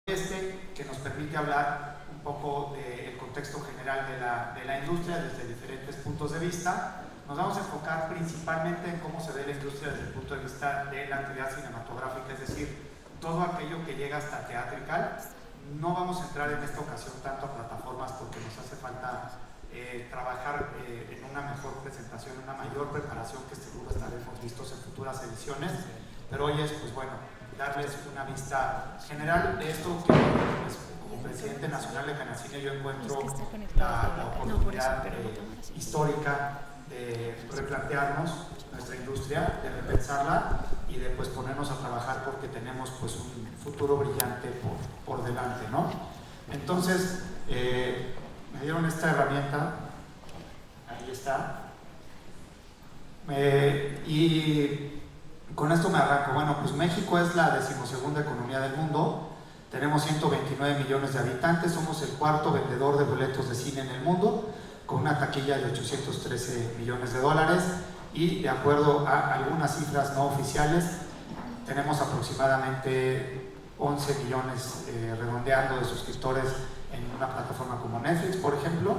que nos permite hablar un poco del contexto general de la industria desde diferentes puntos de vista. Nos vamos a enfocar principalmente en cómo se ve la industria desde el punto de vista de la actividad cinematográfica, es decir, todo aquello que llega hasta teatrical. No vamos a entrar en esta ocasión tanto a plataformas porque nos hace falta trabajar en una mejor presentación, una mayor preparación que seguro estaremos listos en futuras ediciones, pero hoy es, pues bueno, darles una vista general de esto que pues, como presidente nacional de Canacine yo encuentro la oportunidad histórica de replantearnos nuestra industria, de repensarla y de pues, ponernos a trabajar porque tenemos pues, un futuro brillante por delante, ¿no? Entonces, me dieron esta herramienta, ahí está, y con esto me arranco. Bueno, pues México es la 12ª economía del mundo, tenemos 129 millones de habitantes, somos el cuarto vendedor de boletos de cine en el mundo, con una taquilla de 813 millones de dólares y de acuerdo a algunas cifras no oficiales, tenemos aproximadamente 11 millones redondeando de suscriptores en una plataforma como Netflix, por ejemplo,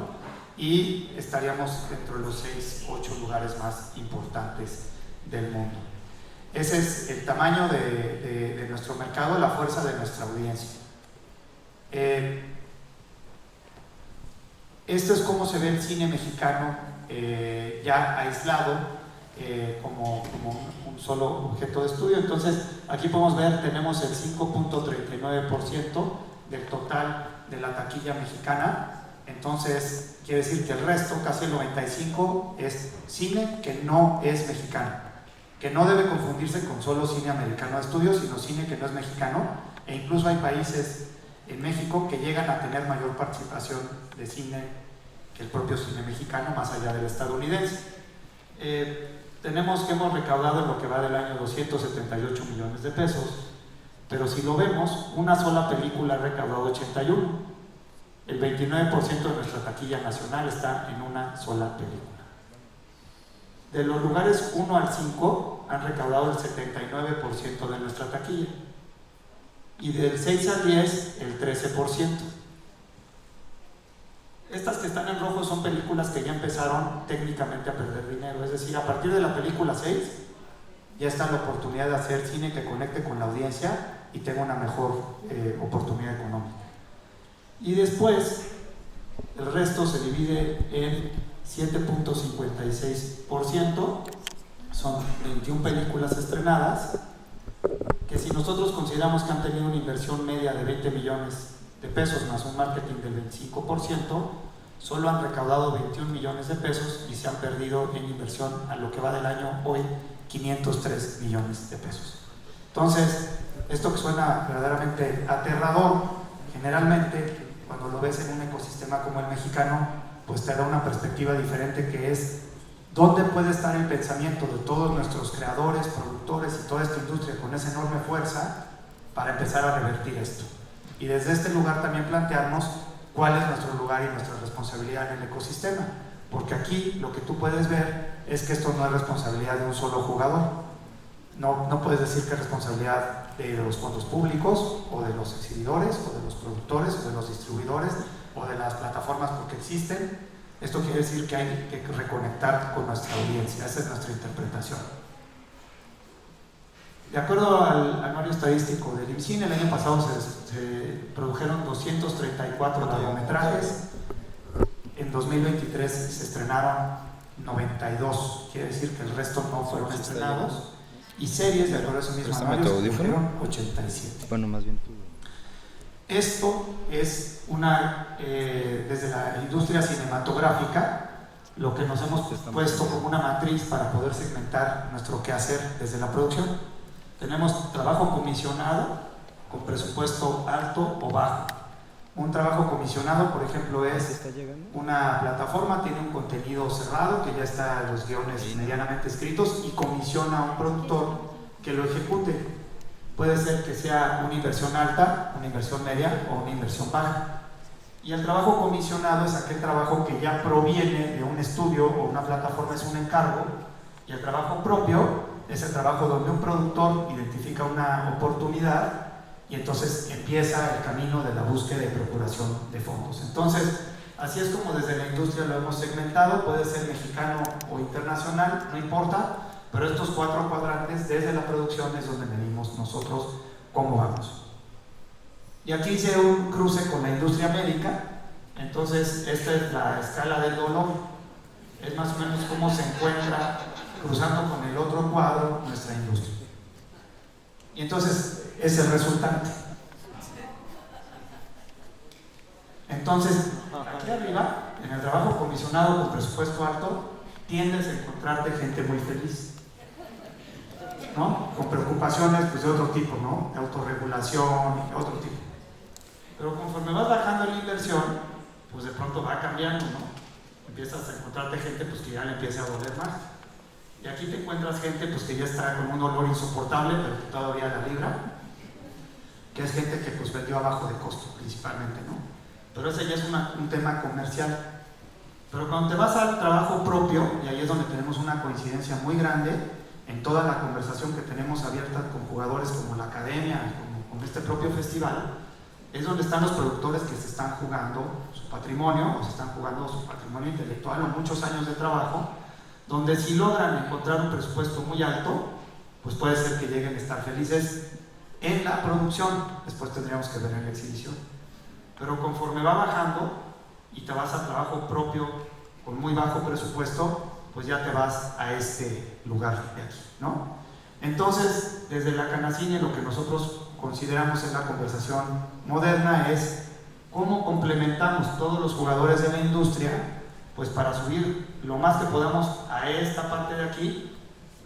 y estaríamos dentro de los 6-8 lugares más importantes del mundo. Ese es el tamaño de nuestro mercado, la fuerza de nuestra audiencia. Esto es cómo se ve el cine mexicano ya aislado como un solo objeto de estudio. Entonces, aquí podemos ver, tenemos el 5.39% del total de la taquilla mexicana. Entonces, quiere decir que el resto, casi el 95%, es cine que no es mexicano, que no debe confundirse con solo cine americano de estudio, sino cine que no es mexicano, e incluso hay países en México que llegan a tener mayor participación de cine que el propio cine mexicano, más allá del estadounidense. Tenemos que hemos recaudado en lo que va del año 278 millones de pesos, pero si lo vemos, una sola película ha recaudado 81. El 29% de nuestra taquilla nacional está en una sola película. De los lugares 1 al 5 han recaudado el 79% de nuestra taquilla y del 6 al 10 el 13%. Estas que están en rojo son películas que ya empezaron técnicamente a perder dinero, es decir, a partir de la película 6 ya está la oportunidad de hacer cine que conecte con la audiencia y tenga una mejor oportunidad económica. Y después el resto se divide en 7.56%, son 21 películas estrenadas, que si nosotros consideramos que han tenido una inversión media de 20 millones de pesos más un marketing del 25%, solo han recaudado 21 millones de pesos y se han perdido en inversión a lo que va del año hoy 503 millones de pesos. Entonces, esto que suena verdaderamente aterrador, generalmente cuando lo ves en un ecosistema como el mexicano, pues te da una perspectiva diferente, que es dónde puede estar el pensamiento de todos nuestros creadores, productores y toda esta industria con esa enorme fuerza para empezar a revertir esto. Y desde este lugar también plantearnos cuál es nuestro lugar y nuestra responsabilidad en el ecosistema, porque aquí lo que tú puedes ver es que esto no es responsabilidad de un solo jugador. No puedes decir que es responsabilidad de los fondos públicos o de los exhibidores o de los productores o de los distribuidores o de las plataformas porque existen. Esto quiere decir que hay que reconectar con nuestra audiencia. Esa es nuestra interpretación. De acuerdo al anuario estadístico del IMCINE, el año pasado se produjeron 234 largometrajes. En 2023 se estrenaron 92, quiere decir que el resto no fueron estrenados. Y series, de acuerdo a ese mismo anuario, se produjeron 87. Bueno, más bien tú. Esto es desde la industria cinematográfica, lo que nos hemos puesto como una matriz para poder segmentar nuestro quehacer desde la producción. Tenemos trabajo comisionado con presupuesto alto o bajo. Un trabajo comisionado, por ejemplo, es una plataforma, tiene un contenido cerrado, que ya está los guiones medianamente escritos y comisiona a un productor que lo ejecute. Puede ser que sea una inversión alta, una inversión media o una inversión baja. Y el trabajo comisionado es aquel trabajo que ya proviene de un estudio o una plataforma, es un encargo, y el trabajo propio es el trabajo donde un productor identifica una oportunidad y entonces empieza el camino de la búsqueda y procuración de fondos. Entonces, así es como desde la industria lo hemos segmentado, puede ser mexicano o internacional, no importa, pero estos 4 cuadrantes desde la producción es donde medimos nosotros cómo vamos. Y aquí hice un cruce con la industria médica. Entonces esta es la escala del dolor, es más o menos cómo se encuentra cruzando con el otro cuadro nuestra industria. Y entonces es el resultante. Entonces, aquí arriba, en el trabajo comisionado con presupuesto alto, tiendes a encontrarte gente muy feliz, ¿no? Con preocupaciones pues, de otro tipo, ¿no? De autorregulación, de otro tipo. Pero conforme vas bajando en la inversión, pues de pronto va cambiando, ¿no? Empiezas a encontrarte gente pues, que ya le empieza a doler más. Y aquí te encuentras gente pues, que ya está con un dolor insoportable, pero que todavía la libra, que es gente que pues, vendió abajo de costo principalmente, ¿no? Pero ese ya es un tema comercial. Pero cuando te vas al trabajo propio, y ahí es donde tenemos una coincidencia muy grande en toda la conversación que tenemos abierta con jugadores como la academia, como con este propio festival, es donde están los productores que se están jugando su patrimonio, o se están jugando su patrimonio intelectual o muchos años de trabajo, donde si logran encontrar un presupuesto muy alto, pues puede ser que lleguen a estar felices en la producción, después tendríamos que ver en la exhibición. Pero conforme va bajando y te vas a trabajo propio con muy bajo presupuesto, pues ya te vas a este lugar de aquí, ¿no? Entonces, desde la Canacine lo que nosotros consideramos en la conversación moderna es cómo complementamos todos los jugadores de la industria pues para subir lo más que podamos a esta parte de aquí,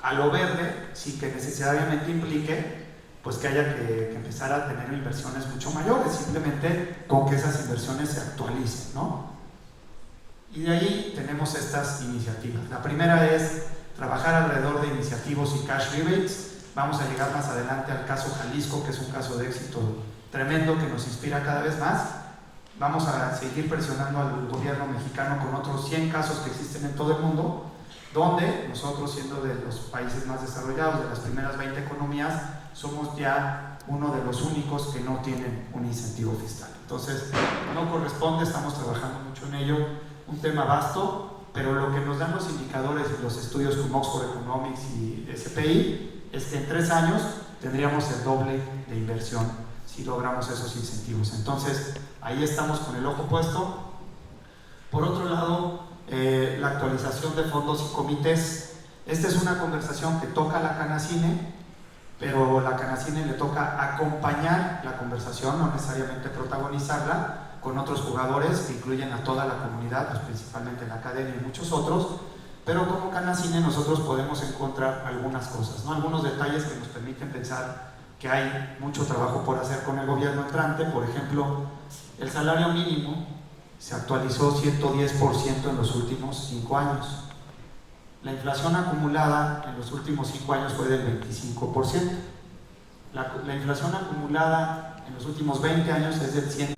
a lo verde, sin que necesariamente implique pues que haya que empezar a tener inversiones mucho mayores, simplemente con que esas inversiones se actualicen, ¿no? Y de ahí tenemos estas iniciativas. La primera es trabajar alrededor de iniciativos y cash rebates. Vamos a llegar más adelante al caso Jalisco, que es un caso de éxito tremendo que nos inspira cada vez más. Vamos a seguir presionando al gobierno mexicano con otros 100 casos que existen en todo el mundo, donde nosotros, siendo de los países más desarrollados, de las primeras 20 economías, somos ya uno de los únicos que no tienen un incentivo fiscal. Entonces, no corresponde, estamos trabajando mucho en ello, un tema vasto, pero lo que nos dan los indicadores y los estudios como Oxford Economics y SPI es que en 3 años tendríamos el doble de inversión si logramos esos incentivos. Entonces, ahí estamos con el ojo puesto. Por otro lado, la actualización de fondos y comités. Esta es una conversación que toca a la Canacine, pero a la Canacine le toca acompañar la conversación, no necesariamente protagonizarla, con otros jugadores que incluyen a toda la comunidad, pues principalmente la academia y muchos otros, pero como Canacine nosotros podemos encontrar algunas cosas, ¿no? Algunos detalles que nos permiten pensar que hay mucho trabajo por hacer con el gobierno entrante. Por ejemplo, el salario mínimo se actualizó 110% en los últimos 5 años. La inflación acumulada en los últimos 5 años fue del 25%. La inflación acumulada en los últimos 20 años es del 100%.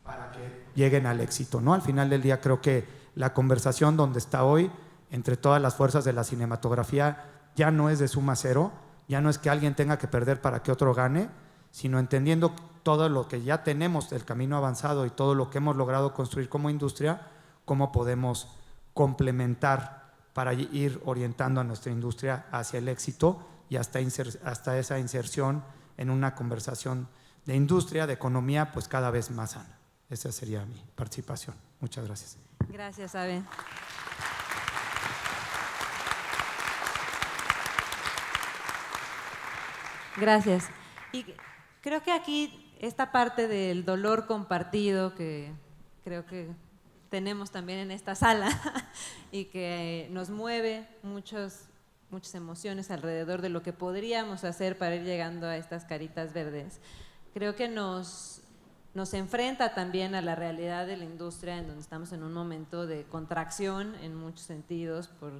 Para que lleguen al éxito, ¿no? Al final del día creo que la conversación donde está hoy, entre todas las fuerzas de la cinematografía, ya no es de suma cero, ya no es que alguien tenga que perder para que otro gane, sino entendiendo todo lo que ya tenemos, el camino avanzado y todo lo que hemos logrado construir como industria, cómo podemos complementar para ir orientando a nuestra industria hacia el éxito y hasta esa inserción en una conversación de industria, de economía, pues cada vez más sana. Esa sería mi participación. Muchas gracias. Gracias, Abe. Gracias. Y creo que aquí esta parte del dolor compartido que creo que tenemos también en esta sala y que nos mueve muchas emociones alrededor de lo que podríamos hacer para ir llegando a estas caritas verdes, creo que nos enfrenta también a la realidad de la industria, en donde estamos en un momento de contracción en muchos sentidos por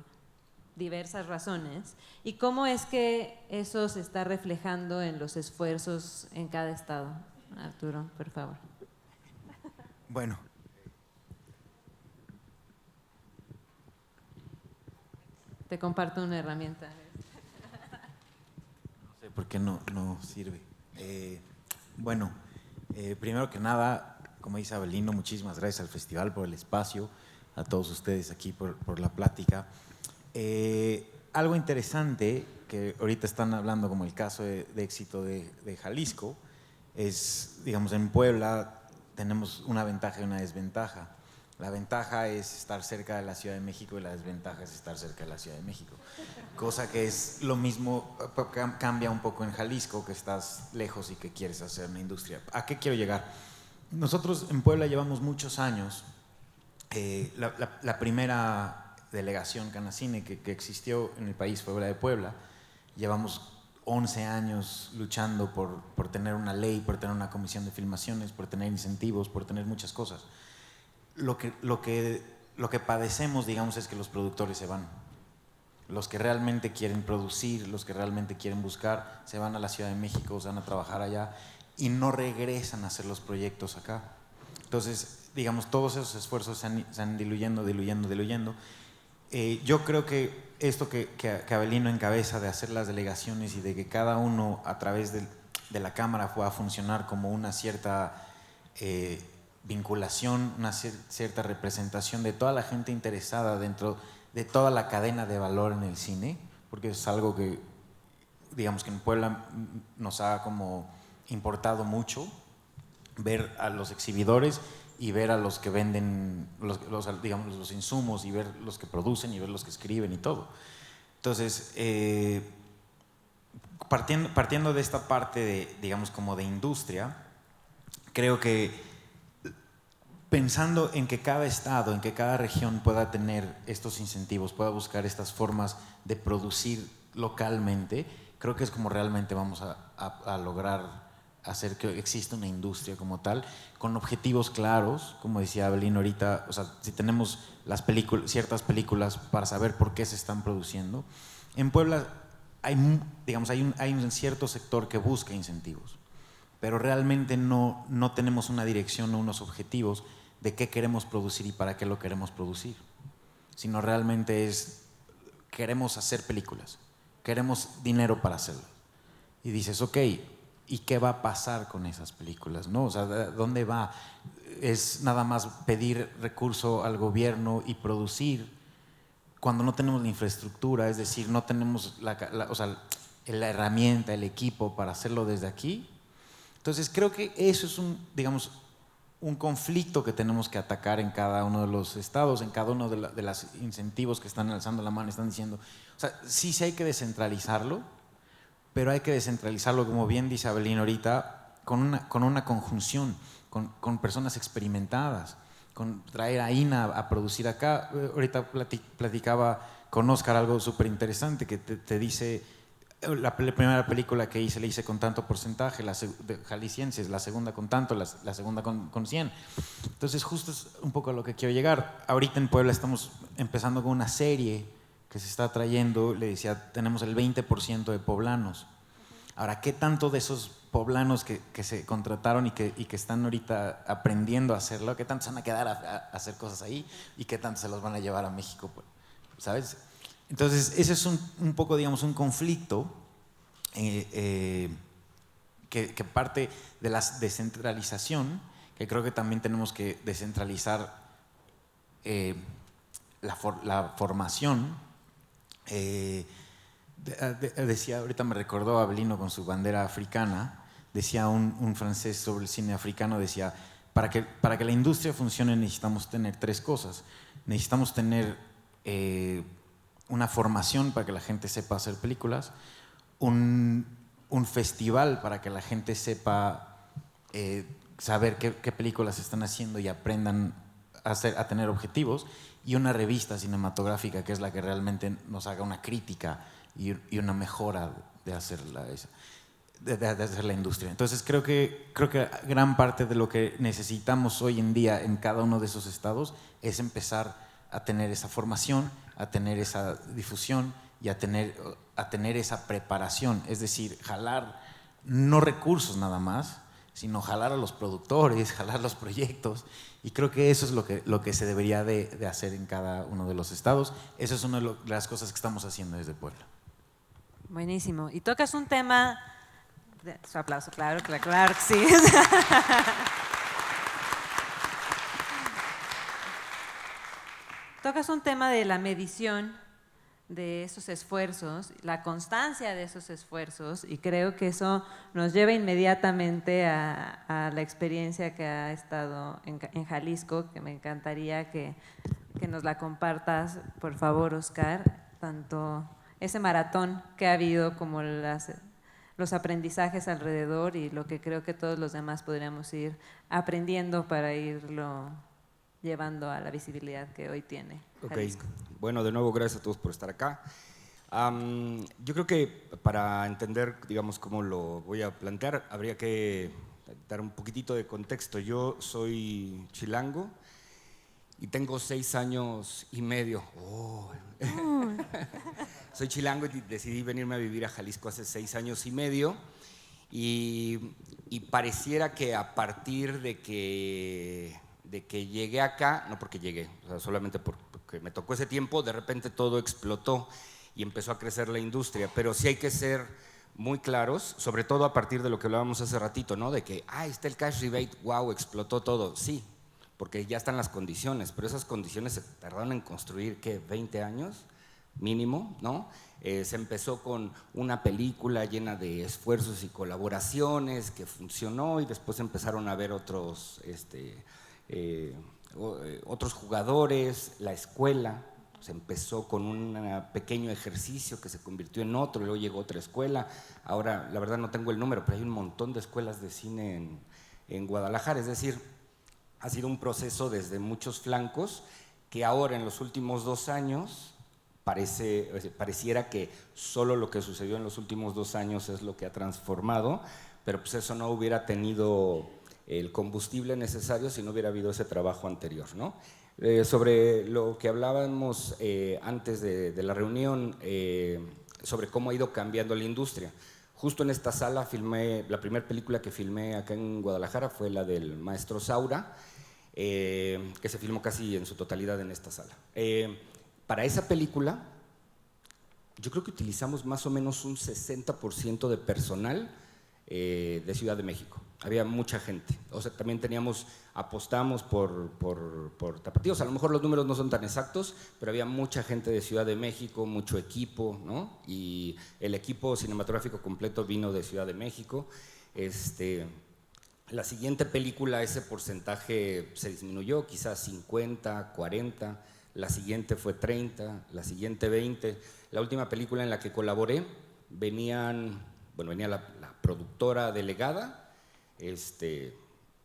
diversas razones, y cómo es que eso se está reflejando en los esfuerzos en cada estado. Arturo, por favor. Bueno. Te comparto una herramienta. No sé por qué no sirve. Bueno, primero que nada, como dice Avelino, muchísimas gracias al festival por el espacio, a todos ustedes aquí por la plática. Algo interesante que ahorita están hablando como el caso de éxito de Jalisco es, digamos, en Puebla tenemos una ventaja y una desventaja. La ventaja es estar cerca de la Ciudad de México y la desventaja es estar cerca de la Ciudad de México. Cosa que es lo mismo, cambia un poco en Jalisco, que estás lejos y que quieres hacer una industria. ¿A qué quiero llegar? Nosotros en Puebla llevamos muchos años. La primera delegación Canacine que existió en el país fue la de Puebla. Llevamos 11 años luchando por tener una ley, por tener una comisión de filmaciones, por tener incentivos, por tener muchas cosas. Lo que padecemos, digamos, es que los productores se van. Los que realmente quieren producir, los que realmente quieren buscar, se van a la Ciudad de México, se van a trabajar allá y no regresan a hacer los proyectos acá. Entonces, digamos, todos esos esfuerzos se han diluyendo. Yo creo que esto que Avelino encabeza de hacer las delegaciones y de que cada uno a través de la Cámara pueda funcionar como una cierta vinculación, una cierta representación de toda la gente interesada dentro de toda la cadena de valor en el cine, porque es algo que, digamos, que en Puebla nos ha como importado mucho, ver a los exhibidores y ver a los que venden digamos, los insumos y ver los que producen y ver los que escriben y todo. Entonces, partiendo de esta parte de, digamos, como de industria, creo que pensando en que cada estado, en que cada región pueda tener estos incentivos, pueda buscar estas formas de producir localmente, creo que es como realmente vamos a lograr hacer que exista una industria como tal, con objetivos claros, como decía Avelino ahorita, o sea, si tenemos ciertas películas para saber por qué se están produciendo. En Puebla hay un cierto sector que busca incentivos, pero realmente no tenemos una dirección o unos objetivos de qué queremos producir y para qué lo queremos producir, sino realmente queremos hacer películas, queremos dinero para hacerlas. Y dices, ok, ¿y qué va a pasar con esas películas? ¿No? O sea, ¿dónde va? Es nada más pedir recurso al gobierno y producir cuando no tenemos la infraestructura, es decir, no tenemos la herramienta, el equipo para hacerlo desde aquí. Entonces creo que eso es un conflicto que tenemos que atacar en cada uno de los estados, en cada uno de los incentivos que están alzando la mano, están diciendo, o sea, sí hay que descentralizarlo, pero hay que descentralizarlo, como bien dice Avelino ahorita, con una conjunción, con personas experimentadas, con traer a INA a producir acá. Ahorita platicaba con Oscar algo súper interesante que te dice, la primera película que le hice con tanto porcentaje, de jaliscienses, la segunda con tanto, la segunda con 100. Entonces justo es un poco a lo que quiero llegar. Ahorita en Puebla estamos empezando con una serie que se está trayendo, le decía, tenemos el 20% de poblanos. Ahora, ¿qué tanto de esos poblanos que se contrataron y que están ahorita aprendiendo a hacerlo, qué tanto se van a quedar a hacer cosas ahí y qué tanto se los van a llevar a México? ¿Sabes? Entonces, ese es un poco, digamos, un conflicto que parte de la descentralización, que creo que también tenemos que descentralizar la formación. Decía, ahorita me recordó Avelino con su bandera africana, decía un francés sobre el cine africano, decía, para que la industria funcione necesitamos tener tres cosas. Necesitamos tener una formación para que la gente sepa hacer películas, un festival para que la gente sepa saber qué películas están haciendo y aprendan a tener objetivos, y una revista cinematográfica que es la que realmente nos haga una crítica y una mejora de hacer la industria. Entonces creo que gran parte de lo que necesitamos hoy en día en cada uno de esos estados es empezar a tener esa formación, a tener esa difusión y a tener esa preparación, es decir, jalar no recursos nada más, sino jalar a los productores, jalar los proyectos, y creo que eso es lo que se debería de hacer en cada uno de los estados. Eso es una de las cosas que estamos haciendo desde Puebla. Buenísimo. Y tocas un tema Su aplauso, claro, claro que sí. Tocas un tema de la medición de esos esfuerzos, la constancia de esos esfuerzos, y creo que eso nos lleva inmediatamente a la experiencia que ha estado en Jalisco, que me encantaría que nos la compartas, por favor, Oscar, tanto ese maratón que ha habido como los aprendizajes alrededor y lo que creo que todos los demás podríamos ir aprendiendo para irlo llevando a la visibilidad que hoy tiene Jalisco. Bueno, de nuevo, gracias a todos por estar acá. Yo creo que para entender, digamos, cómo lo voy a plantear, habría que dar un poquitito de contexto. Yo soy chilango y tengo 6 años y medio. Soy chilango y decidí venirme a vivir a Jalisco hace 6 años y medio. Y pareciera que a partir de que llegué acá, no porque llegué, o sea, solamente porque me tocó ese tiempo, de repente todo explotó y empezó a crecer la industria. Pero sí hay que ser muy claros, sobre todo a partir de lo que hablábamos hace ratito, ¿no? De que, está el cash rebate, wow, explotó todo. Sí, porque ya están las condiciones, pero esas condiciones se tardaron en construir, ¿qué? 20 años mínimo, ¿no? Se empezó con una película llena de esfuerzos y colaboraciones que funcionó, y después empezaron a haber otros jugadores. La escuela se empezó con un pequeño ejercicio que se convirtió en otro, y luego llegó otra escuela. Ahora, la verdad no tengo el número, pero hay un montón de escuelas de cine en Guadalajara. Es decir, ha sido un proceso desde muchos flancos que ahora en los últimos 2 años pareciera que solo lo que sucedió en los últimos 2 años es lo que ha transformado, pero pues eso no hubiera tenido el combustible necesario si no hubiera habido ese trabajo anterior, ¿no? Sobre lo que hablábamos antes de la reunión, sobre cómo ha ido cambiando la industria. Justo en esta sala filmé, la primera película que filmé acá en Guadalajara fue la del Maestro Saura, que se filmó casi en su totalidad en esta sala. Para esa película, yo creo que utilizamos más o menos un 60% de personal de Ciudad de México. Había mucha gente. O sea, también apostamos por tapatíos. A lo mejor los números no son tan exactos, pero había mucha gente de Ciudad de México, mucho equipo, ¿no? Y el equipo cinematográfico completo vino de Ciudad de México. La siguiente película, ese porcentaje se disminuyó, quizás 50, 40. La siguiente fue 30, la siguiente 20. La última película en la que colaboré, venía la productora delegada,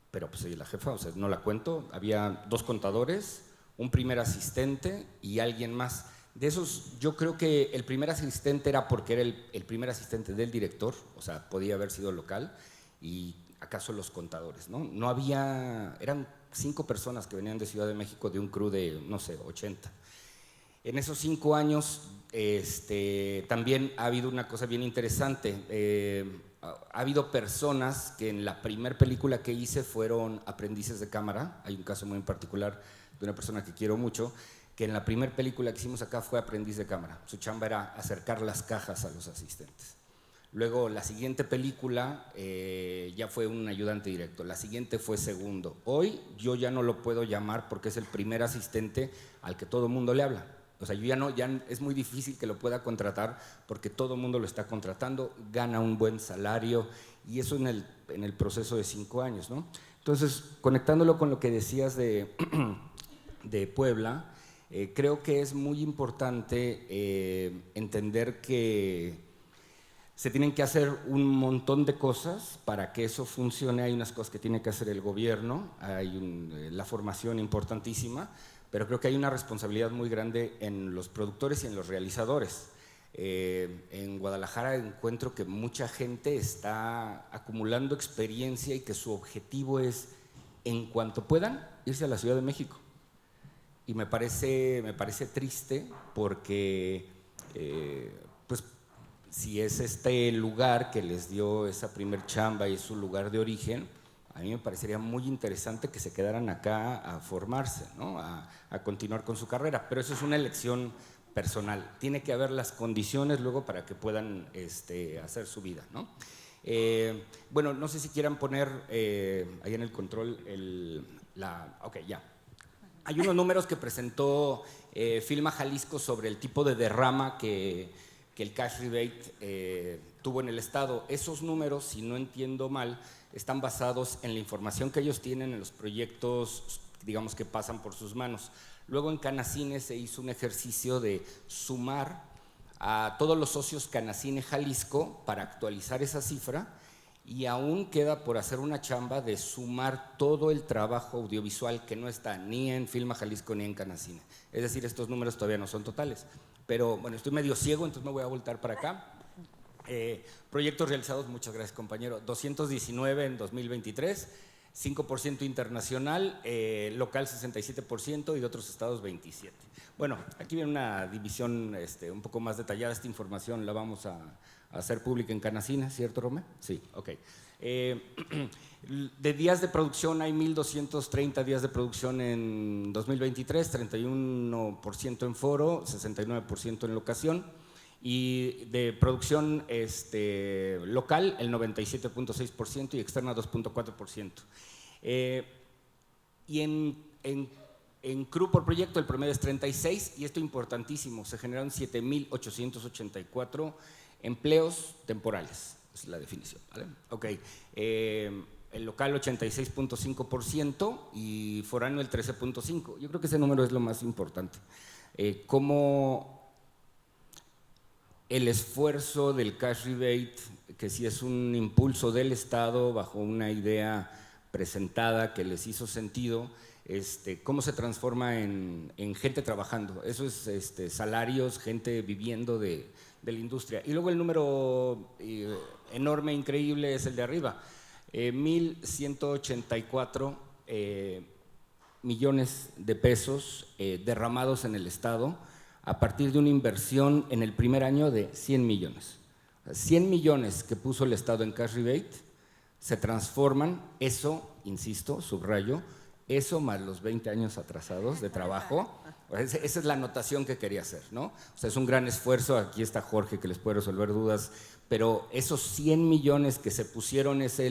pero pues la jefa, o sea, no la cuento. Había 2 contadores, un primer asistente y alguien más. De esos, yo creo que el primer asistente era porque era el primer asistente del director, o sea, podía haber sido local, y acaso los contadores, ¿no? No había, eran 5 personas que venían de Ciudad de México de un crew de, no sé, 80. En esos 5 años también ha habido una cosa bien interesante. Ha habido personas que en la primera película que hice fueron aprendices de cámara. Hay un caso muy en particular de una persona que quiero mucho, que en la primera película que hicimos acá fue aprendiz de cámara. Su chamba era acercar las cajas a los asistentes. Luego la siguiente película ya fue un ayudante directo, la siguiente fue segundo. Hoy yo ya no lo puedo llamar porque es el primer asistente al que todo el mundo le habla. O sea, ya es muy difícil que lo pueda contratar porque todo el mundo lo está contratando, gana un buen salario, y eso en el proceso de 5 años, ¿no? Entonces, conectándolo con lo que decías de Puebla, creo que es muy importante entender que se tienen que hacer un montón de cosas para que eso funcione. Hay unas cosas que tiene que hacer el gobierno, hay la formación importantísima, pero creo que hay una responsabilidad muy grande en los productores y en los realizadores. En Guadalajara encuentro que mucha gente está acumulando experiencia y que su objetivo es, en cuanto puedan, irse a la Ciudad de México. Y me parece triste porque pues, si es este lugar que les dio esa primer chamba y es su lugar de origen, a mí me parecería muy interesante que se quedaran acá a formarse, ¿no? a continuar con su carrera, pero eso es una elección personal. Tiene que haber las condiciones luego para que puedan hacer su vida, ¿no? Bueno, no sé si quieran poner ahí en el control ok, ya. Hay unos números que presentó Filma Jalisco sobre el tipo de derrama que el cash rebate tuvo en el Estado. Esos números, si no entiendo mal, están basados en la información que ellos tienen en los proyectos, digamos, que pasan por sus manos. Luego en Canacine se hizo un ejercicio de sumar a todos los socios Canacine Jalisco para actualizar esa cifra, y aún queda por hacer una chamba de sumar todo el trabajo audiovisual que no está ni en Filma Jalisco ni en Canacine. Es decir, estos números todavía no son totales. Pero bueno, estoy medio ciego, entonces me voy a voltar para acá. Proyectos realizados, muchas gracias compañero, 219 en 2023, 5% internacional, local 67% y de otros estados 27%. Bueno, aquí viene una división un poco más detallada. Esta información la vamos a hacer pública en Canacine, ¿cierto, Rome? Sí, ok. De días de producción hay 1.230 días de producción en 2023, 31% en foro, 69% en locación, y de producción local el 97.6% y externa 2.4%. Y en crew por proyecto el promedio es 36, y esto importantísimo, se generaron 7.884 empleos temporales, es la definición, ¿vale? Ok, el local 86.5% y foráneo el 13.5%. Yo creo que ese número es lo más importante. Cómo el esfuerzo del cash rebate, que sí es un impulso del Estado bajo una idea presentada que les hizo sentido, cómo se transforma en gente trabajando. Eso es salarios, gente viviendo de la industria. Y luego el número enorme, increíble, es el de arriba. 1.184 millones de pesos derramados en el Estado a partir de una inversión en el primer año de 100 millones. 100 millones que puso el Estado en cash rebate se transforman, eso, insisto, subrayo, eso más los 20 años atrasados de trabajo. Esa es la anotación que quería hacer, ¿no? O sea, es un gran esfuerzo. Aquí está Jorge que les puede resolver dudas, pero esos 100 millones que se pusieron es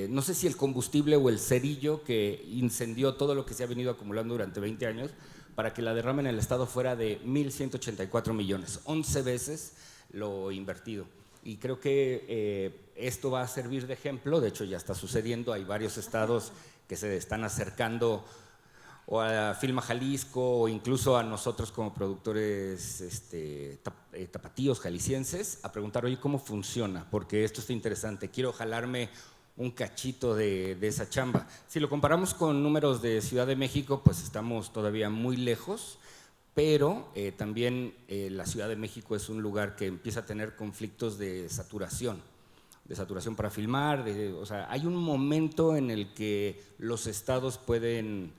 no sé si el combustible o el cerillo que incendió todo lo que se ha venido acumulando durante 20 años para que la derrama en el Estado fuera de 1.184 millones, 11 veces lo invertido. Y creo que esto va a servir de ejemplo. De hecho, ya está sucediendo. Hay varios estados que se están acercando o a Filma Jalisco o incluso a nosotros como productores tapatíos jaliscienses a preguntar, oye, ¿cómo funciona? Porque esto está interesante, quiero jalarme un cachito de esa chamba. Si lo comparamos con números de Ciudad de México, pues estamos todavía muy lejos, pero también la Ciudad de México es un lugar que empieza a tener conflictos de saturación para filmar. O sea, hay un momento en el que los estados pueden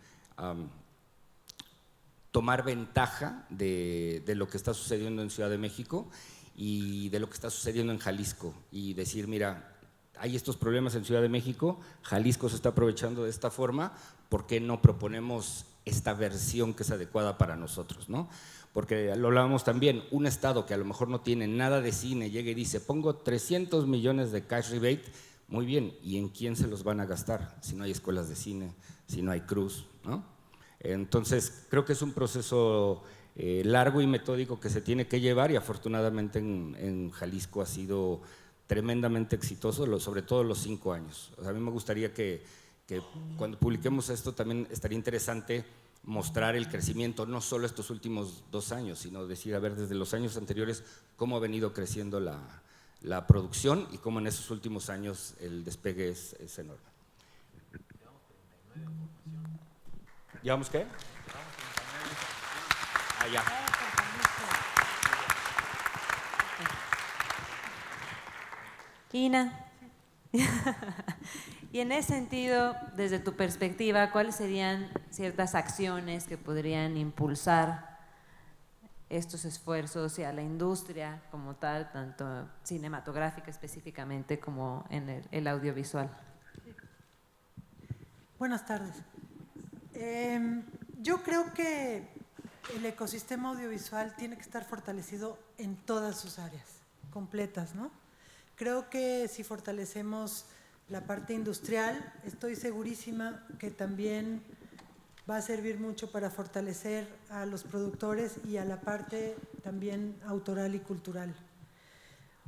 tomar ventaja de lo que está sucediendo en Ciudad de México y de lo que está sucediendo en Jalisco y decir, mira, hay estos problemas en Ciudad de México, Jalisco se está aprovechando de esta forma, ¿por qué no proponemos esta versión que es adecuada para nosotros, ¿no? Porque lo hablábamos también, un estado que a lo mejor no tiene nada de cine llega y dice, pongo 300 millones de cash rebate, muy bien, ¿y en quién se los van a gastar? Si no hay escuelas de cine, si no hay cruz, ¿no? Entonces, creo que es un proceso largo y metódico que se tiene que llevar y afortunadamente en Jalisco ha sido tremendamente exitoso, sobre todo los 5 años. O sea, a mí me gustaría que cuando publiquemos esto también estaría interesante mostrar el crecimiento, no solo estos últimos 2 años, sino decir, a ver, desde los años anteriores, cómo ha venido creciendo la producción y cómo en esos últimos años el despegue es enorme. ¿Llevamos qué? Ya. Ina, y en ese sentido, desde tu perspectiva, ¿cuáles serían ciertas acciones que podrían impulsar estos esfuerzos y a la industria como tal, tanto cinematográfica específicamente como en el audiovisual? Buenas tardes. Yo creo que el ecosistema audiovisual tiene que estar fortalecido en todas sus áreas, completas, ¿no? Creo que si fortalecemos la parte industrial, estoy segurísima que también va a servir mucho para fortalecer a los productores y a la parte también autoral y cultural.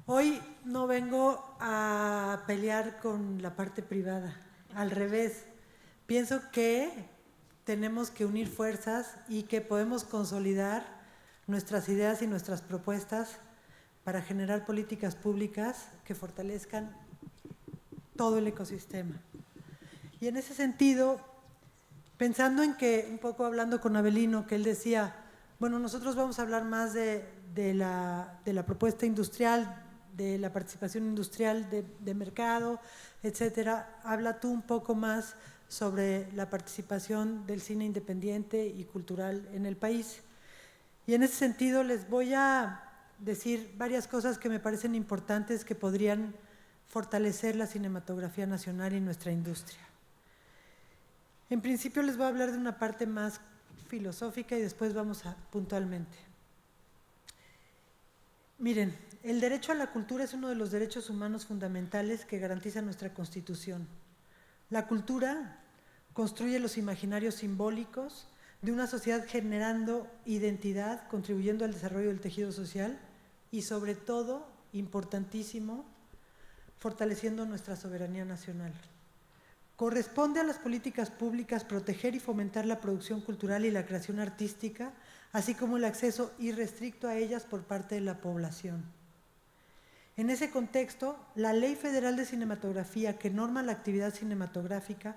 Hoy no vengo a pelear con la parte privada, al revés. Pienso que tenemos que unir fuerzas y que podemos consolidar nuestras ideas y nuestras propuestas para generar políticas públicas que fortalezcan todo el ecosistema. Y en ese sentido, pensando en que, un poco hablando con Avelino, que él decía, bueno, nosotros vamos a hablar más de la propuesta industrial, de la participación industrial de mercado, etcétera. Habla tú un poco más sobre la participación del cine independiente y cultural en el país. Y en ese sentido les voy a decir varias cosas que me parecen importantes que podrían fortalecer la cinematografía nacional y nuestra industria. En principio les voy a hablar de una parte más filosófica y después vamos a puntualmente. Miren, el derecho a la cultura es uno de los derechos humanos fundamentales que garantiza nuestra Constitución. La cultura construye los imaginarios simbólicos de una sociedad generando identidad, contribuyendo al desarrollo del tejido social y sobre todo, importantísimo, fortaleciendo nuestra soberanía nacional. Corresponde a las políticas públicas proteger y fomentar la producción cultural y la creación artística, así como el acceso irrestricto a ellas por parte de la población. En ese contexto, la Ley Federal de Cinematografía, que norma la actividad cinematográfica,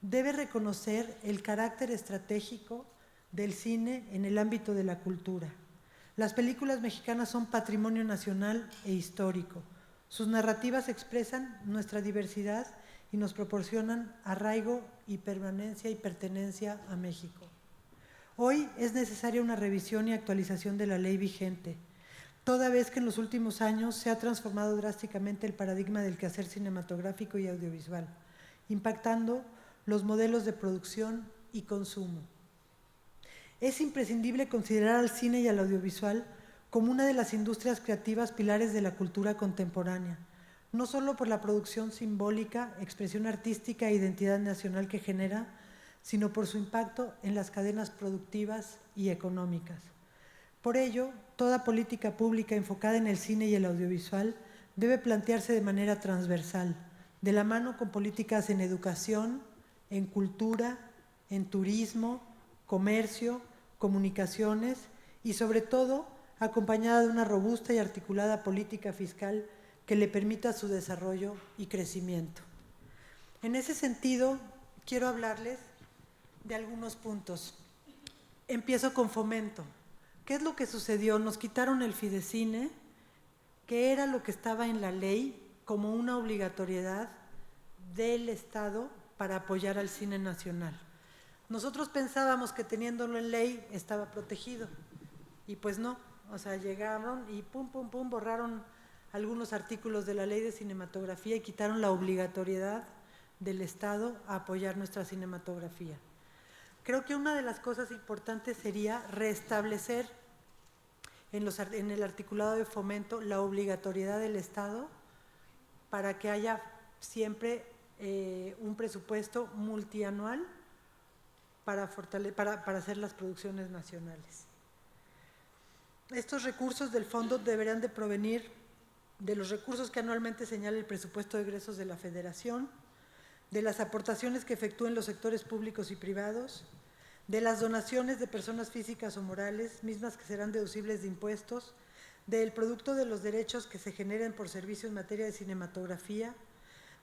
debe reconocer el carácter estratégico del cine en el ámbito de la cultura. Las películas mexicanas son patrimonio nacional e histórico. Sus narrativas expresan nuestra diversidad y nos proporcionan arraigo y permanencia y pertenencia a México. Hoy es necesaria una revisión y actualización de la ley vigente, toda vez que en los últimos años se ha transformado drásticamente el paradigma del quehacer cinematográfico y audiovisual, impactando los modelos de producción y consumo. Es imprescindible considerar al cine y al audiovisual como una de las industrias creativas pilares de la cultura contemporánea, no solo por la producción simbólica, expresión artística e identidad nacional que genera, sino por su impacto en las cadenas productivas y económicas. Por ello, toda política pública enfocada en el cine y el audiovisual debe plantearse de manera transversal, de la mano con políticas en educación, en cultura, en turismo, comercio, comunicaciones y sobre todo acompañada de una robusta y articulada política fiscal que le permita su desarrollo y crecimiento. En ese sentido, quiero hablarles de algunos puntos. Empiezo con Fomento. ¿Qué es lo que sucedió? Nos quitaron el Fidecine, que era lo que estaba en la ley como una obligatoriedad del Estado para apoyar al cine nacional. Nosotros pensábamos que teniéndolo en ley estaba protegido y pues no, o sea, llegaron y pum, pum, pum, borraron algunos artículos de la ley de cinematografía y quitaron la obligatoriedad del Estado a apoyar nuestra cinematografía. Creo que una de las cosas importantes sería restablecer en el articulado de Fomento la obligatoriedad del Estado para que haya siempre un presupuesto multianual para hacer las producciones nacionales. Estos recursos del fondo deberán de provenir de los recursos que anualmente señala el presupuesto de egresos de la Federación, de las aportaciones que efectúen los sectores públicos y privados, de las donaciones de personas físicas o morales, mismas que serán deducibles de impuestos, del producto de los derechos que se generen por servicio en materia de cinematografía,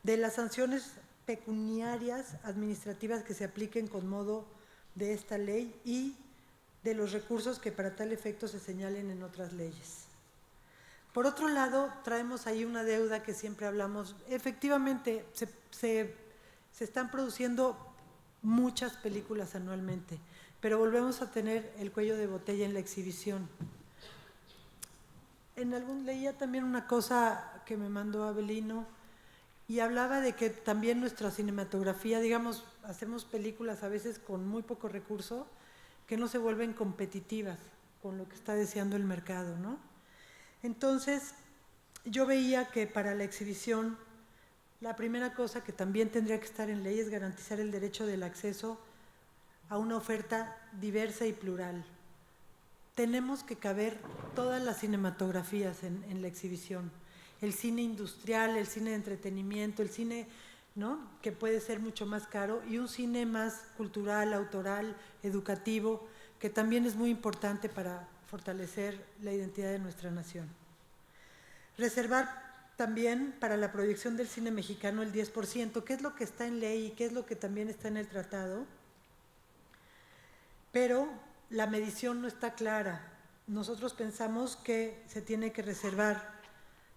de las sanciones pecuniarias administrativas que se apliquen con modo de esta ley y de los recursos que para tal efecto se señalen en otras leyes. Por otro lado, traemos ahí una deuda que siempre hablamos. Efectivamente, se están produciendo muchas películas anualmente, pero volvemos a tener el cuello de botella en la exhibición. Leía también una cosa que me mandó Avelino y hablaba de que también nuestra cinematografía, digamos, hacemos películas a veces con muy poco recurso que no se vuelven competitivas con lo que está deseando el mercado, ¿no? Entonces, yo veía que para la exhibición, la primera cosa que también tendría que estar en ley es garantizar el derecho del acceso a una oferta diversa y plural. Tenemos que caber todas las cinematografías en la exhibición. El cine industrial, el cine de entretenimiento, el cine, ¿no?, que puede ser mucho más caro, y un cine más cultural, autoral, educativo, que también es muy importante para fortalecer la identidad de nuestra nación. Reservar también para la proyección del cine mexicano el 10%, que es lo que está en ley y que es lo que también está en el tratado, pero la medición no está clara. Nosotros pensamos que se tiene que reservar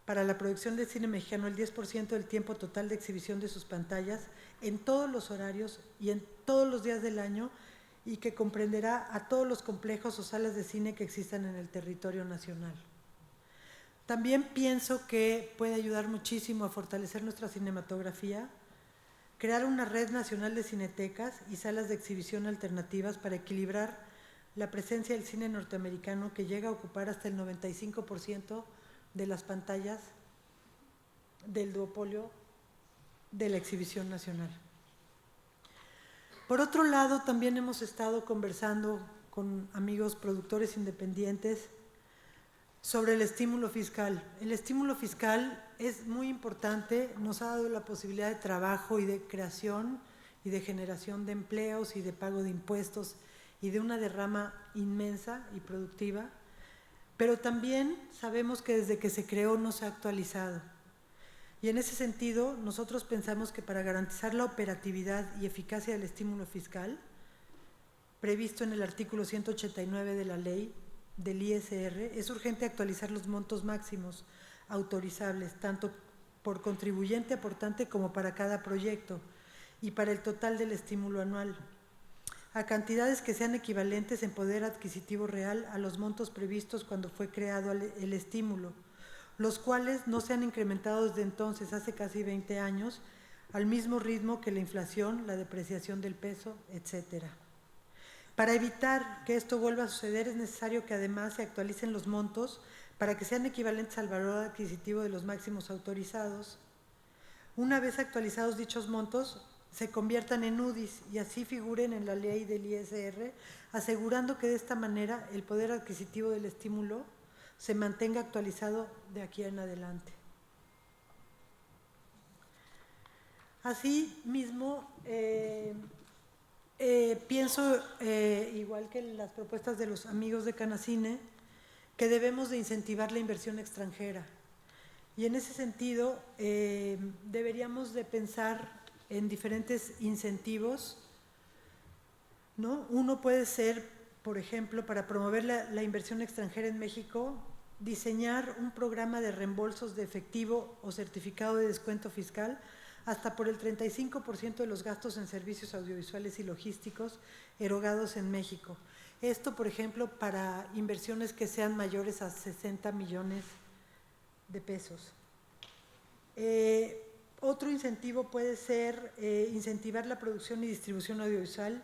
para la producción del cine mexicano el 10% del tiempo total de exhibición de sus pantallas en todos los horarios y en todos los días del año, y que comprenderá a todos los complejos o salas de cine que existan en el territorio nacional. También pienso que puede ayudar muchísimo a fortalecer nuestra cinematografía crear una red nacional de cinetecas y salas de exhibición alternativas para equilibrar la presencia del cine norteamericano, que llega a ocupar hasta el 95% de las pantallas del duopolio de la exhibición nacional. Por otro lado, también hemos estado conversando con amigos productores independientes sobre el estímulo fiscal. El estímulo fiscal es muy importante, nos ha dado la posibilidad de trabajo y de creación y de generación de empleos y de pago de impuestos y de una derrama inmensa y productiva, pero también sabemos que desde que se creó no se ha actualizado. Y en ese sentido, nosotros pensamos que para garantizar la operatividad y eficacia del estímulo fiscal, previsto en el artículo 189 de la ley del ISR, es urgente actualizar los montos máximos autorizables, tanto por contribuyente aportante como para cada proyecto, y para el total del estímulo anual, a cantidades que sean equivalentes en poder adquisitivo real a los montos previstos cuando fue creado el estímulo, los cuales no se han incrementado desde entonces, hace casi 20 años, al mismo ritmo que la inflación, la depreciación del peso, etcétera. Para evitar que esto vuelva a suceder, es necesario que además se actualicen los montos para que sean equivalentes al valor adquisitivo de los máximos autorizados. Una vez actualizados dichos montos, se conviertan en UDIs y así figuren en la ley del ISR, asegurando que de esta manera el poder adquisitivo del estímulo se mantenga actualizado de aquí en adelante. Asimismo, pienso, igual que las propuestas de los amigos de Canacine, que debemos de incentivar la inversión extranjera. Y en ese sentido, deberíamos de pensar en diferentes incentivos, ¿no? Uno puede ser, por ejemplo, para promover la inversión extranjera en México, diseñar un programa de reembolsos de efectivo o certificado de descuento fiscal hasta por el 35% de los gastos en servicios audiovisuales y logísticos erogados en México. Esto, por ejemplo, para inversiones que sean mayores a 60 millones de pesos. Otro incentivo puede ser incentivar la producción y distribución audiovisual,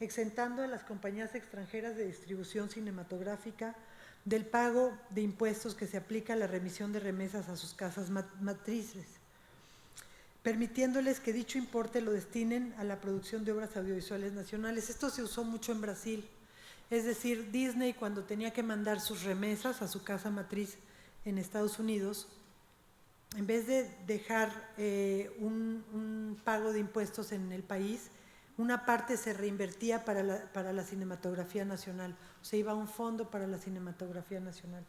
exentando a las compañías extranjeras de distribución cinematográfica del pago de impuestos que se aplica a la remisión de remesas a sus casas matrices, permitiéndoles que dicho importe lo destinen a la producción de obras audiovisuales nacionales. Esto se usó mucho en Brasil, es decir, Disney, cuando tenía que mandar sus remesas a su casa matriz en Estados Unidos, en vez de dejar un pago de impuestos en el país, una parte se reinvertía para la cinematografía nacional, o sea, iba a un fondo para la cinematografía nacional.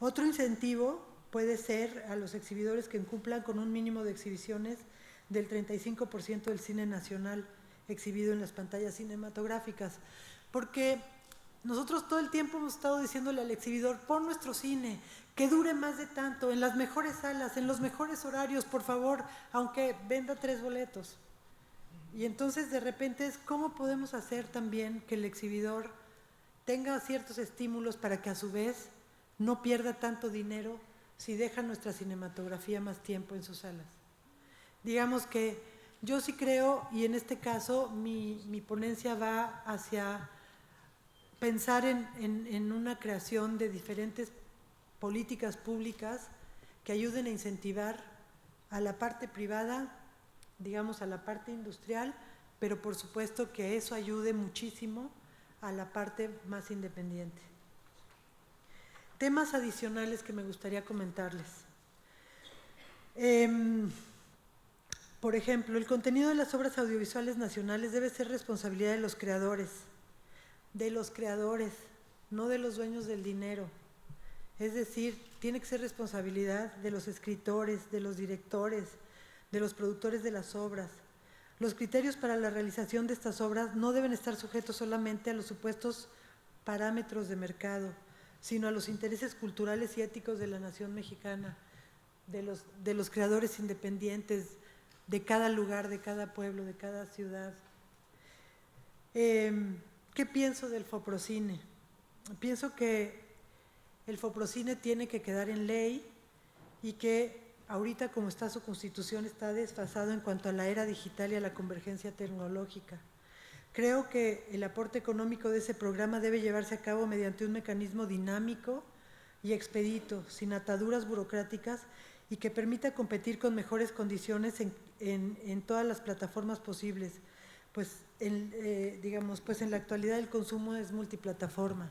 Otro incentivo puede ser a los exhibidores que cumplan con un mínimo de exhibiciones del 35% del cine nacional exhibido en las pantallas cinematográficas, porque nosotros todo el tiempo hemos estado diciéndole al exhibidor: pon nuestro cine, que dure más de tanto, en las mejores salas, en los mejores horarios, por favor, aunque venda 3 boletos. Y entonces de repente es cómo podemos hacer también que el exhibidor tenga ciertos estímulos para que a su vez no pierda tanto dinero si deja nuestra cinematografía más tiempo en sus salas. Digamos que yo sí creo, y en este caso mi ponencia va hacia pensar en una creación de diferentes políticas públicas que ayuden a incentivar a la parte privada, digamos a la parte industrial, pero por supuesto que eso ayude muchísimo a la parte más independiente. Temas adicionales que me gustaría comentarles. Por ejemplo, el contenido de las obras audiovisuales nacionales debe ser responsabilidad de los creadores, no de los dueños del dinero. Es decir, tiene que ser responsabilidad de los escritores, de los directores, de los productores de las obras. Los criterios para la realización de estas obras no deben estar sujetos solamente a los supuestos parámetros de mercado, sino a los intereses culturales y éticos de la nación mexicana, de los creadores independientes, de cada lugar, de cada pueblo, de cada ciudad. ¿Qué pienso del Foprocine? Pienso que el Foprocine tiene que quedar en ley y que ahorita, como está su constitución, está desfasado en cuanto a la era digital y a la convergencia tecnológica. Creo que el aporte económico de ese programa debe llevarse a cabo mediante un mecanismo dinámico y expedito, sin ataduras burocráticas y que permita competir con mejores condiciones en todas las plataformas posibles. Pues en la actualidad el consumo es multiplataforma.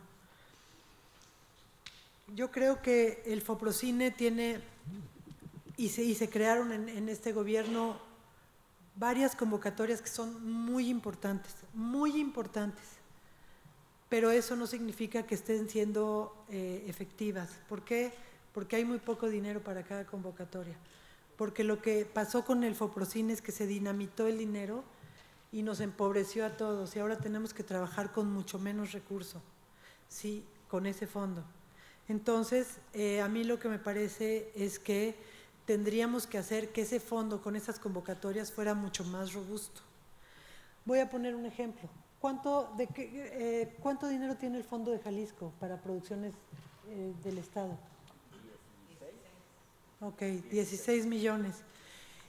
Yo creo que el Foprocine tiene, y se crearon en este gobierno varias convocatorias que son muy importantes, pero eso no significa que estén siendo efectivas. ¿Por qué? Porque hay muy poco dinero para cada convocatoria. Porque lo que pasó con el Foprocine es que se dinamitó el dinero y nos empobreció a todos, y ahora tenemos que trabajar con mucho menos recurso, sí, con ese fondo. Entonces, a mí lo que me parece es que tendríamos que hacer que ese fondo con esas convocatorias fuera mucho más robusto. Voy a poner un ejemplo. ¿Cuánto dinero tiene el Fondo de Jalisco para producciones del Estado? 16. Ok, 16 millones.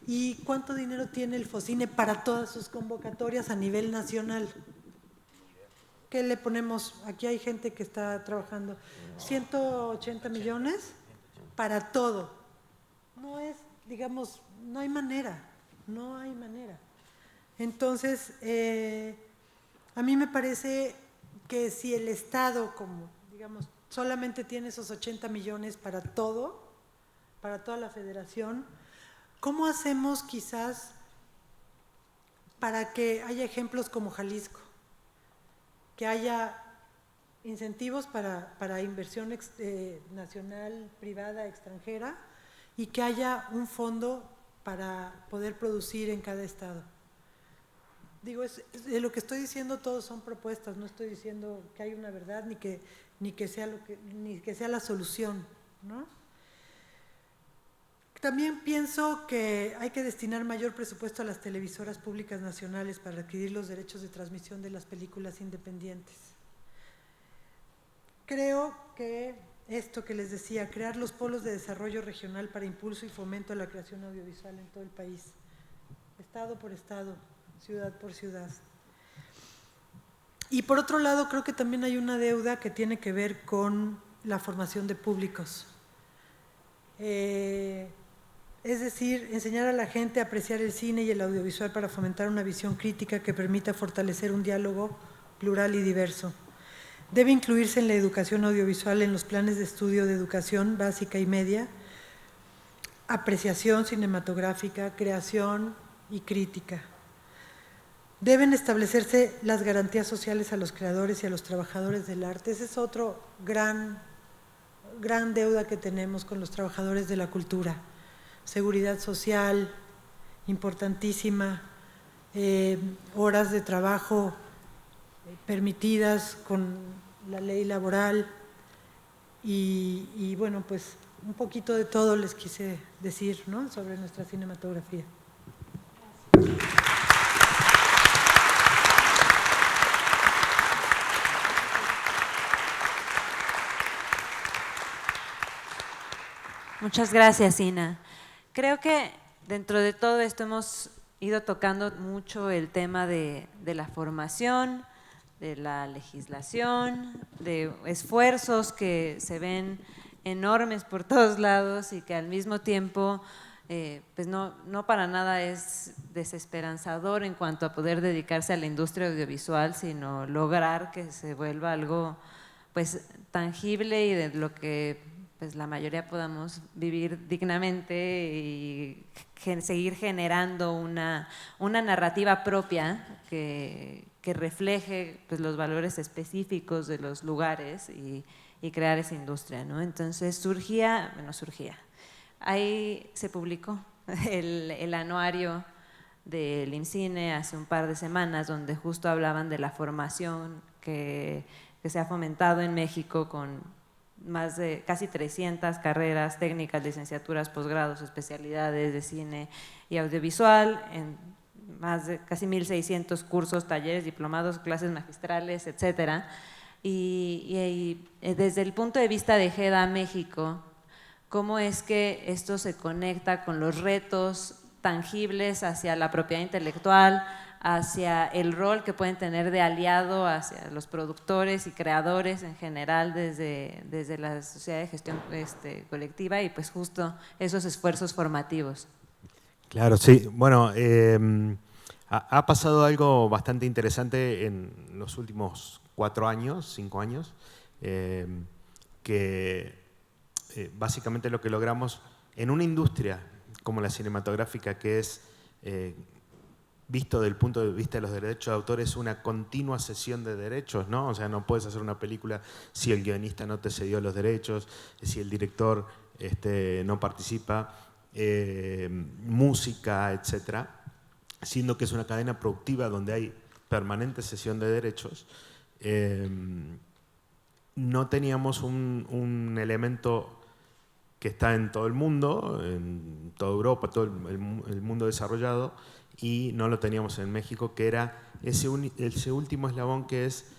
¿Y cuánto dinero tiene el Focine para todas sus convocatorias a nivel nacional? ¿Qué le ponemos? Aquí hay gente que está trabajando. 180 millones para todo. No es, digamos, no hay manera. Entonces, a mí me parece que si el Estado, como digamos, solamente tiene esos 80 millones para todo, para toda la federación, ¿cómo hacemos quizás para que haya ejemplos como Jalisco? Que haya incentivos para inversión nacional, privada, extranjera, y que haya un fondo para poder producir en cada estado. Digo, de lo que estoy diciendo todos son propuestas, no estoy diciendo que hay una verdad ni que sea la solución, ¿no? También pienso que hay que destinar mayor presupuesto a las televisoras públicas nacionales para adquirir los derechos de transmisión de las películas independientes. Creo que esto que les decía, crear los polos de desarrollo regional para impulso y fomento a la creación audiovisual en todo el país, estado por estado, ciudad por ciudad. Y por otro lado, creo que también hay una deuda que tiene que ver con la formación de públicos. Es decir, enseñar a la gente a apreciar el cine y el audiovisual para fomentar una visión crítica que permita fortalecer un diálogo plural y diverso. Debe incluirse en la educación audiovisual en los planes de estudio de educación básica y media, apreciación cinematográfica, creación y crítica. Deben establecerse las garantías sociales a los creadores y a los trabajadores del arte. Ese es otro gran deuda que tenemos con los trabajadores de la cultura. Seguridad social, importantísima, horas de trabajo permitidas con la ley laboral y bueno, pues un poquito de todo les quise decir, ¿no?, sobre nuestra cinematografía. Muchas gracias, Ina. Creo que dentro de todo esto hemos ido tocando mucho el tema de la formación, de la legislación, de esfuerzos que se ven enormes por todos lados y que al mismo tiempo pues no para nada es desesperanzador en cuanto a poder dedicarse a la industria audiovisual, sino lograr que se vuelva algo pues tangible y de lo que pues la mayoría podamos vivir dignamente y seguir generando una narrativa propia que refleje pues los valores específicos de los lugares y crear esa industria, ¿no? Entonces ahí se publicó el anuario del IMCINE hace un par de semanas, donde justo hablaban de la formación que se ha fomentado en México con más de casi 300 carreras técnicas, licenciaturas, posgrados, especialidades de cine y audiovisual, en más de casi 1.600 cursos, talleres, diplomados, clases magistrales, etcétera. Y desde el punto de vista de GEDA México, ¿cómo es que esto se conecta con los retos tangibles hacia la propiedad intelectual, hacia el rol que pueden tener de aliado hacia los productores y creadores en general desde la sociedad de gestión colectiva y pues justo esos esfuerzos formativos? Claro, sí. Bueno, ha pasado algo bastante interesante en los últimos 4 años, 5 años, que básicamente lo que logramos en una industria como la cinematográfica, que es, visto desde el punto de vista de los derechos de autor, es una continua cesión de derechos, ¿no? O sea, no puedes hacer una película si el guionista no te cedió los derechos, si el director no participa, música, etcétera, siendo que es una cadena productiva donde hay permanente cesión de derechos. No teníamos un elemento que está en todo el mundo, en toda Europa, todo el mundo desarrollado, y no lo teníamos en México, que era ese último eslabón que es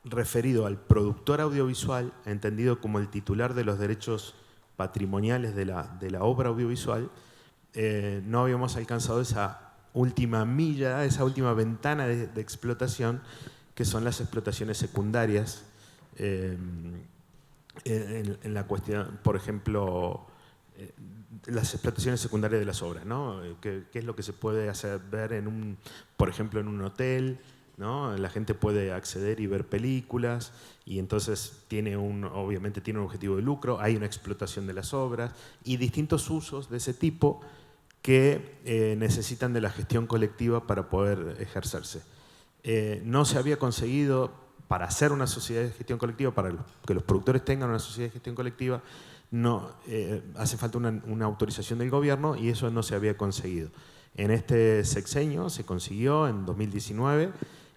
referido al productor audiovisual, entendido como el titular de los derechos patrimoniales de la obra audiovisual. No habíamos alcanzado esa última milla, esa última ventana de explotación, que son las explotaciones secundarias, en la cuestión, por ejemplo, las explotaciones secundarias de las obras, ¿no? ¿Qué es lo que se puede hacer ver por ejemplo, en un hotel, ¿no? La gente puede acceder y ver películas y entonces obviamente tiene un objetivo de lucro, hay una explotación de las obras y distintos usos de ese tipo que necesitan de la gestión colectiva para poder ejercerse. No se había conseguido, para hacer una sociedad de gestión colectiva, para que los productores tengan una sociedad de gestión colectiva, hace falta una autorización del gobierno y eso no se había conseguido. En este sexenio se consiguió en 2019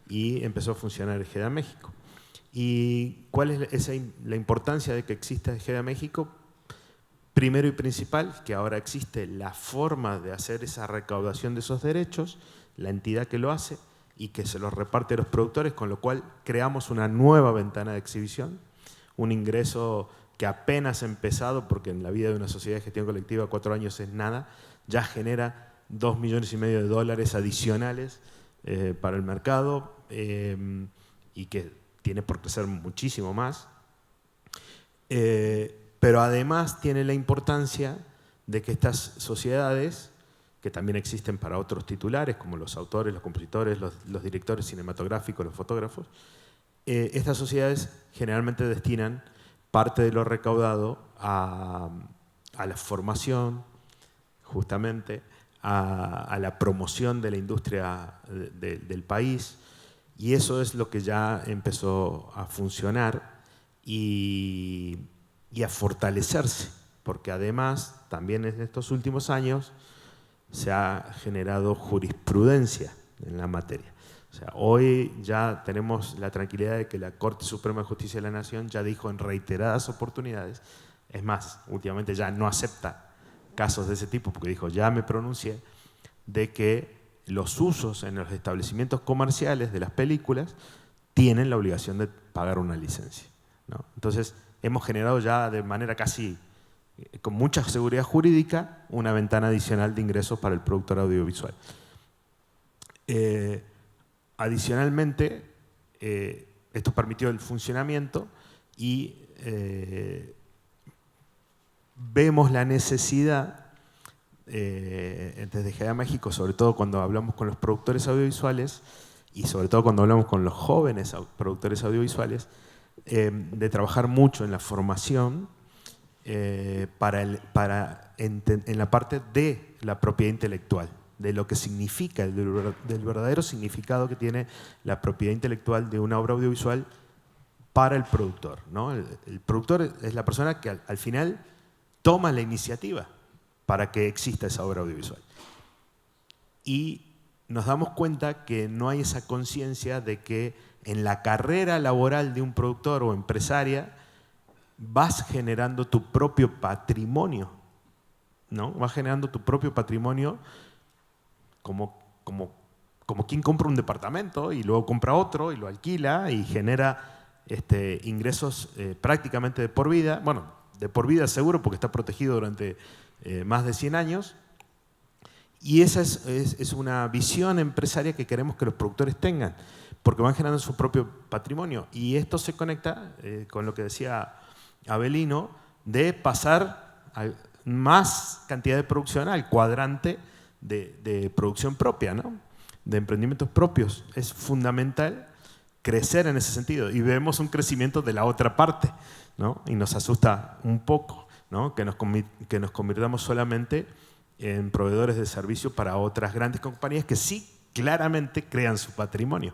y empezó a funcionar el GEDA México. ¿Y cuál es la importancia de que exista el GEDA México? Primero y principal, que ahora existe la forma de hacer esa recaudación de esos derechos, la entidad que lo hace y que se los reparte a los productores, con lo cual creamos una nueva ventana de exhibición, un ingreso que apenas ha empezado, porque en la vida de una sociedad de gestión colectiva 4 años es nada, ya genera $2,5 millones adicionales para el mercado y que tiene por crecer muchísimo más. Pero además tiene la importancia de que estas sociedades, que también existen para otros titulares, como los autores, los compositores, los directores cinematográficos, los fotógrafos, estas sociedades generalmente destinan parte de lo recaudado a la formación, justamente, a la promoción de la industria del país, y eso es lo que ya empezó a funcionar y a fortalecerse, porque además, también en estos últimos años, se ha generado jurisprudencia en la materia. O sea, hoy ya tenemos la tranquilidad de que la Corte Suprema de Justicia de la Nación ya dijo en reiteradas oportunidades, es más, últimamente ya no acepta casos de ese tipo, porque dijo, ya me pronuncié, de que los usos en los establecimientos comerciales de las películas tienen la obligación de pagar una licencia, ¿no? Entonces, hemos generado ya de manera casi con mucha seguridad jurídica una ventana adicional de ingresos para el productor audiovisual. Adicionalmente, esto permitió el funcionamiento y vemos la necesidad desde GEDA México, sobre todo cuando hablamos con los productores audiovisuales y sobre todo cuando hablamos con los jóvenes productores audiovisuales, de trabajar mucho en la formación en la parte de la propiedad intelectual, de lo que significa, del verdadero significado que tiene la propiedad intelectual de una obra audiovisual para el productor, ¿no? El productor es la persona que al final toma la iniciativa para que exista esa obra audiovisual. Y nos damos cuenta que no hay esa conciencia de que en la carrera laboral de un productor o empresaria vas generando tu propio patrimonio, ¿no? Vas generando tu propio patrimonio como quien compra un departamento y luego compra otro y lo alquila y genera ingresos prácticamente de por vida. Bueno, de por vida seguro porque está protegido durante más de 100 años. Y esa es una visión empresaria que queremos que los productores tengan, porque van generando su propio patrimonio. Y esto se conecta con lo que decía Avelino, de pasar a más cantidad de producción al cuadrante de producción propia, ¿no? De emprendimientos propios. Es fundamental crecer en ese sentido. Y vemos un crecimiento de la otra parte, ¿no? Y nos asusta un poco, ¿no? Que nos convirtamos solamente en proveedores de servicios para otras grandes compañías que sí claramente crean su patrimonio.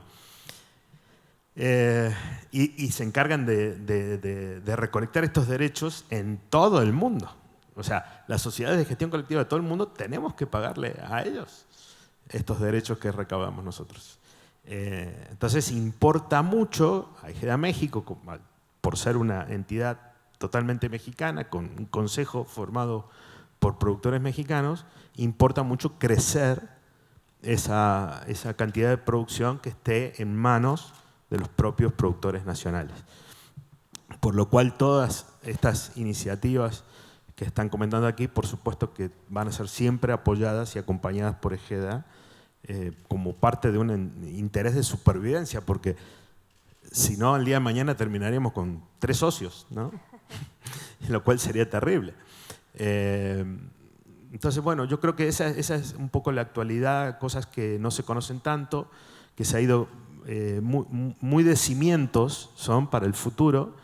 Y se encargan de recolectar estos derechos en todo el mundo. O sea, las sociedades de gestión colectiva de todo el mundo tenemos que pagarle a ellos estos derechos que recaudamos nosotros. Entonces importa mucho a GEDA México, por ser una entidad totalmente mexicana, con un consejo formado por productores mexicanos, importa mucho crecer esa cantidad de producción que esté en manos de los propios productores nacionales. Por lo cual todas estas iniciativas que están comentando aquí, por supuesto que van a ser siempre apoyadas y acompañadas por EGEDA como parte de un interés de supervivencia, porque si no, el día de mañana terminaríamos con 3 socios, ¿no? Lo cual sería terrible. Entonces, bueno, yo creo que esa es un poco la actualidad, cosas que no se conocen tanto, que se ha ido muy de cimientos, son para el futuro.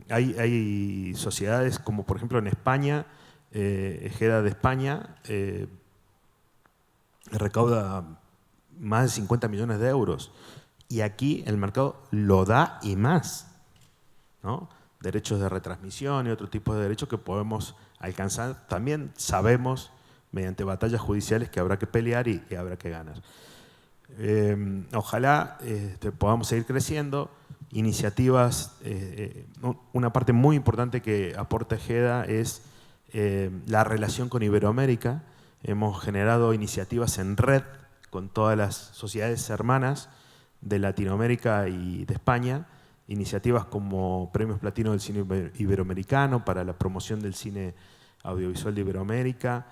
Hay sociedades como, por ejemplo, en España, EGEDA de España recauda más de 50 millones de euros. Y aquí el mercado lo da y más, ¿no? Derechos de retransmisión y otro tipo de derechos que podemos alcanzar. También sabemos, mediante batallas judiciales, que habrá que pelear y habrá que ganar. Ojalá podamos seguir creciendo. Iniciativas, una parte muy importante que aporta EGEDA es la relación con Iberoamérica. Hemos generado iniciativas en red con todas las sociedades hermanas de Latinoamérica y de España, iniciativas como Premios Platino del Cine Iberoamericano para la promoción del cine audiovisual de Iberoamérica,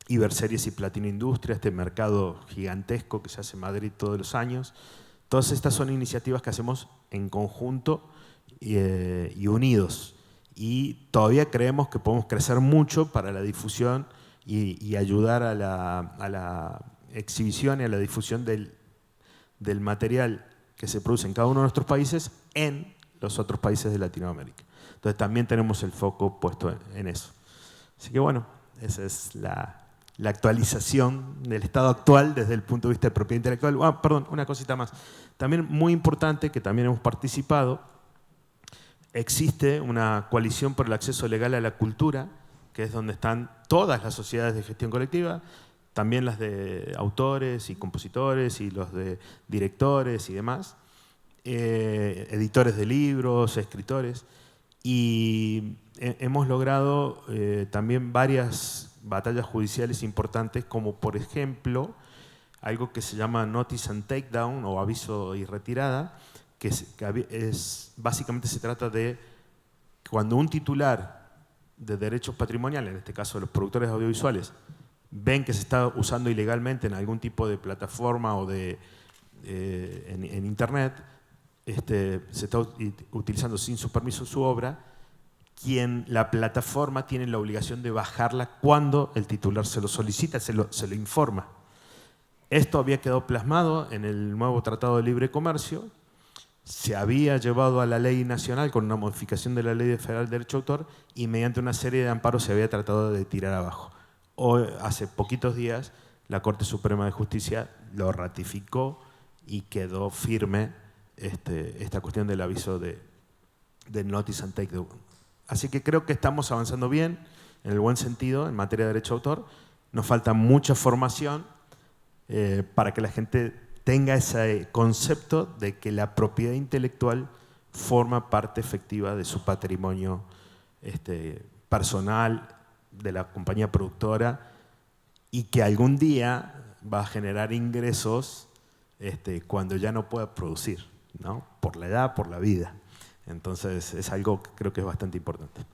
Iberseries y Platino Industria, este mercado gigantesco que se hace en Madrid todos los años. Todas estas son iniciativas que hacemos en conjunto y unidos. Y todavía creemos que podemos crecer mucho para la difusión y ayudar a la exhibición y a la difusión del material que se produce en cada uno de nuestros países en los otros países de Latinoamérica. Entonces también tenemos el foco puesto en eso. Así que bueno, esa es la actualización del estado actual desde el punto de vista de propiedad intelectual. Perdón, una cosita más. También muy importante, que también hemos participado, existe una coalición por el acceso legal a la cultura, que es donde están todas las sociedades de gestión colectiva, también las de autores y compositores y los de directores y demás, editores de libros, escritores, y hemos logrado también varias batallas judiciales importantes, como por ejemplo algo que se llama Notice and Takedown o aviso y retirada, que básicamente se trata de cuando un titular de derechos patrimoniales, en este caso de los productores audiovisuales, ven que se está usando ilegalmente en algún tipo de plataforma o en internet, se está utilizando sin su permiso su obra, la plataforma tiene la obligación de bajarla cuando el titular se lo solicita, se lo informa. Esto había quedado plasmado en el nuevo Tratado de Libre Comercio, se había llevado a la ley nacional con una modificación de la Ley Federal de Derecho de Autor y mediante una serie de amparos se había tratado de tirar abajo. Hoy, hace poquitos días, la Corte Suprema de Justicia lo ratificó y quedó firme esta cuestión del aviso de notice and take. Así que creo que estamos avanzando bien, en el buen sentido, en materia de derecho de autor. Nos falta mucha formación para que la gente tenga ese concepto de que la propiedad intelectual forma parte efectiva de su patrimonio personal, de la compañía productora, y que algún día va a generar ingresos cuando ya no pueda producir, ¿no? Por la edad, por la vida. Entonces es algo que creo que es bastante importante.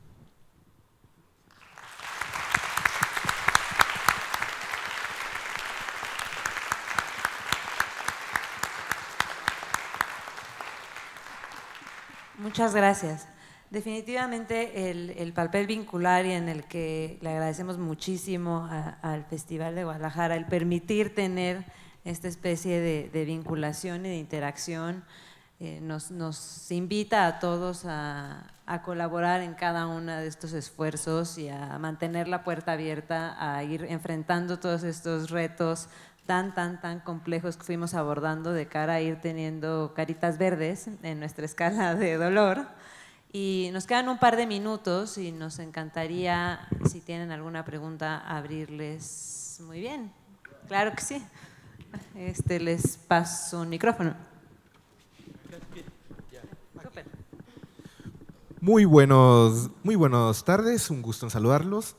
Muchas gracias. Definitivamente el papel vincular y en el que le agradecemos muchísimo al Festival de Guadalajara, el permitir tener esta especie de vinculación y de interacción, nos invita a todos a colaborar en cada uno de estos esfuerzos y a mantener la puerta abierta, a ir enfrentando todos estos retos tan complejos que fuimos abordando de cara a ir teniendo caritas verdes en nuestra escala de dolor. Y nos quedan un par de minutos y nos encantaría, si tienen alguna pregunta, abrirles. Muy bien, claro que sí. Les paso un micrófono. Súper. Muy buenas tardes, un gusto en saludarlos.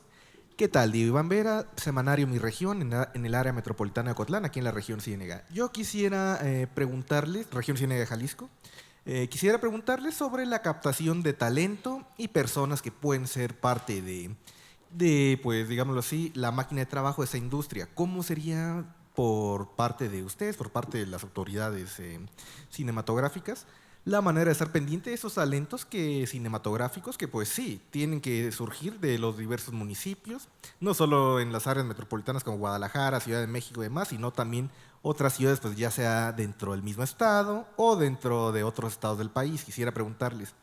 ¿Qué tal? Diego Iván Vera, semanario Mi Región, en el área metropolitana de Ocotlán, aquí en la región Ciénega. Yo quisiera preguntarles, región Ciénega de Jalisco, quisiera preguntarles sobre la captación de talento y personas que pueden ser parte de, pues digámoslo así, la máquina de trabajo de esa industria. ¿Cómo sería por parte de ustedes, por parte de las autoridades cinematográficas, la manera de estar pendiente de esos talentos cinematográficos que pues sí, tienen que surgir de los diversos municipios, no solo en las áreas metropolitanas como Guadalajara, Ciudad de México y demás, sino también otras ciudades, pues ya sea dentro del mismo estado o dentro de otros estados del país? Quisiera preguntarles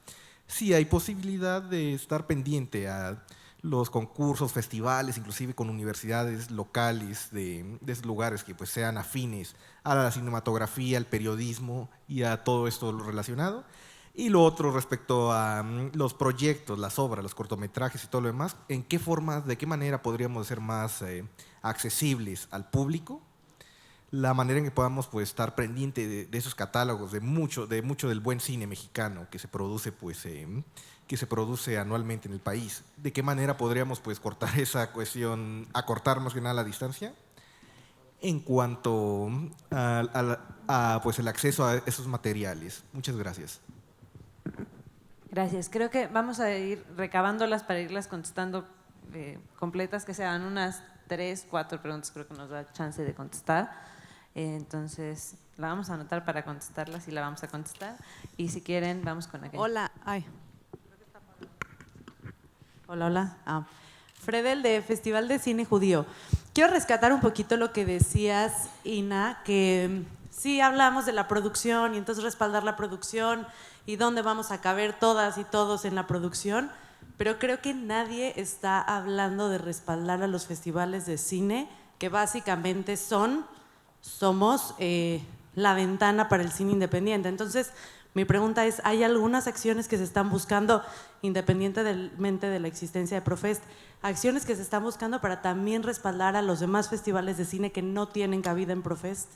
si hay posibilidad de estar pendiente a los concursos, festivales, inclusive con universidades locales de esos lugares que pues sean afines a la cinematografía, al periodismo y a todo esto relacionado. Y lo otro respecto a los proyectos, las obras, los cortometrajes y todo lo demás, ¿en qué formas, de qué manera podríamos ser más accesibles al público? La manera en que podamos pues estar pendiente de esos catálogos, de mucho del buen cine mexicano que se produce que se produce anualmente en el país. ¿De qué manera podríamos pues cortar esa cuestión, acortar más que nada la distancia en cuanto a pues el acceso a esos materiales? Muchas gracias. Gracias. Creo que vamos a ir recabándolas para irlas contestando completas, que sean unas 3, 4 preguntas, creo que nos da chance de contestar. Entonces, la vamos a anotar para contestarlas y la vamos a contestar. Y si quieren, vamos con aquella. Hola, Hola. Fredel, de Festival de Cine Judío. Quiero rescatar un poquito lo que decías, Ina, que sí hablamos de la producción y entonces respaldar la producción y dónde vamos a caber todas y todos en la producción, pero creo que nadie está hablando de respaldar a los festivales de cine, que básicamente somos la ventana para el cine independiente. Entonces, mi pregunta es, ¿hay algunas acciones que se están buscando, independientemente de la existencia de Profest, acciones que se están buscando para también respaldar a los demás festivales de cine que no tienen cabida en Profest?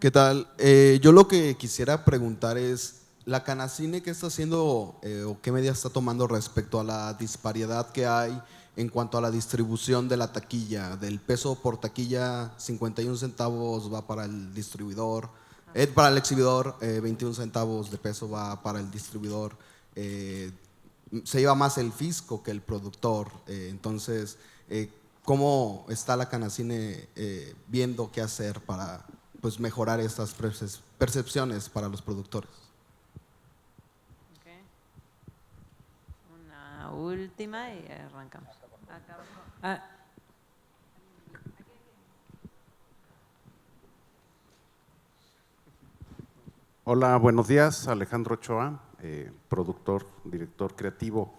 ¿Qué tal? Yo lo que quisiera preguntar es, ¿la Canacine qué está haciendo o qué medidas está tomando respecto a la disparidad que hay en cuanto a la distribución de la taquilla? Del peso por taquilla, 51 centavos va para el distribuidor, para el exhibidor, 21 centavos de peso va para el distribuidor. Se lleva más el fisco que el productor. Entonces, ¿cómo está la Canacine viendo qué hacer para pues, mejorar estas percepciones para los productores? Okay. Una última y arrancamos. Ah, Hola, buenos días. Alejandro Ochoa, productor, director creativo.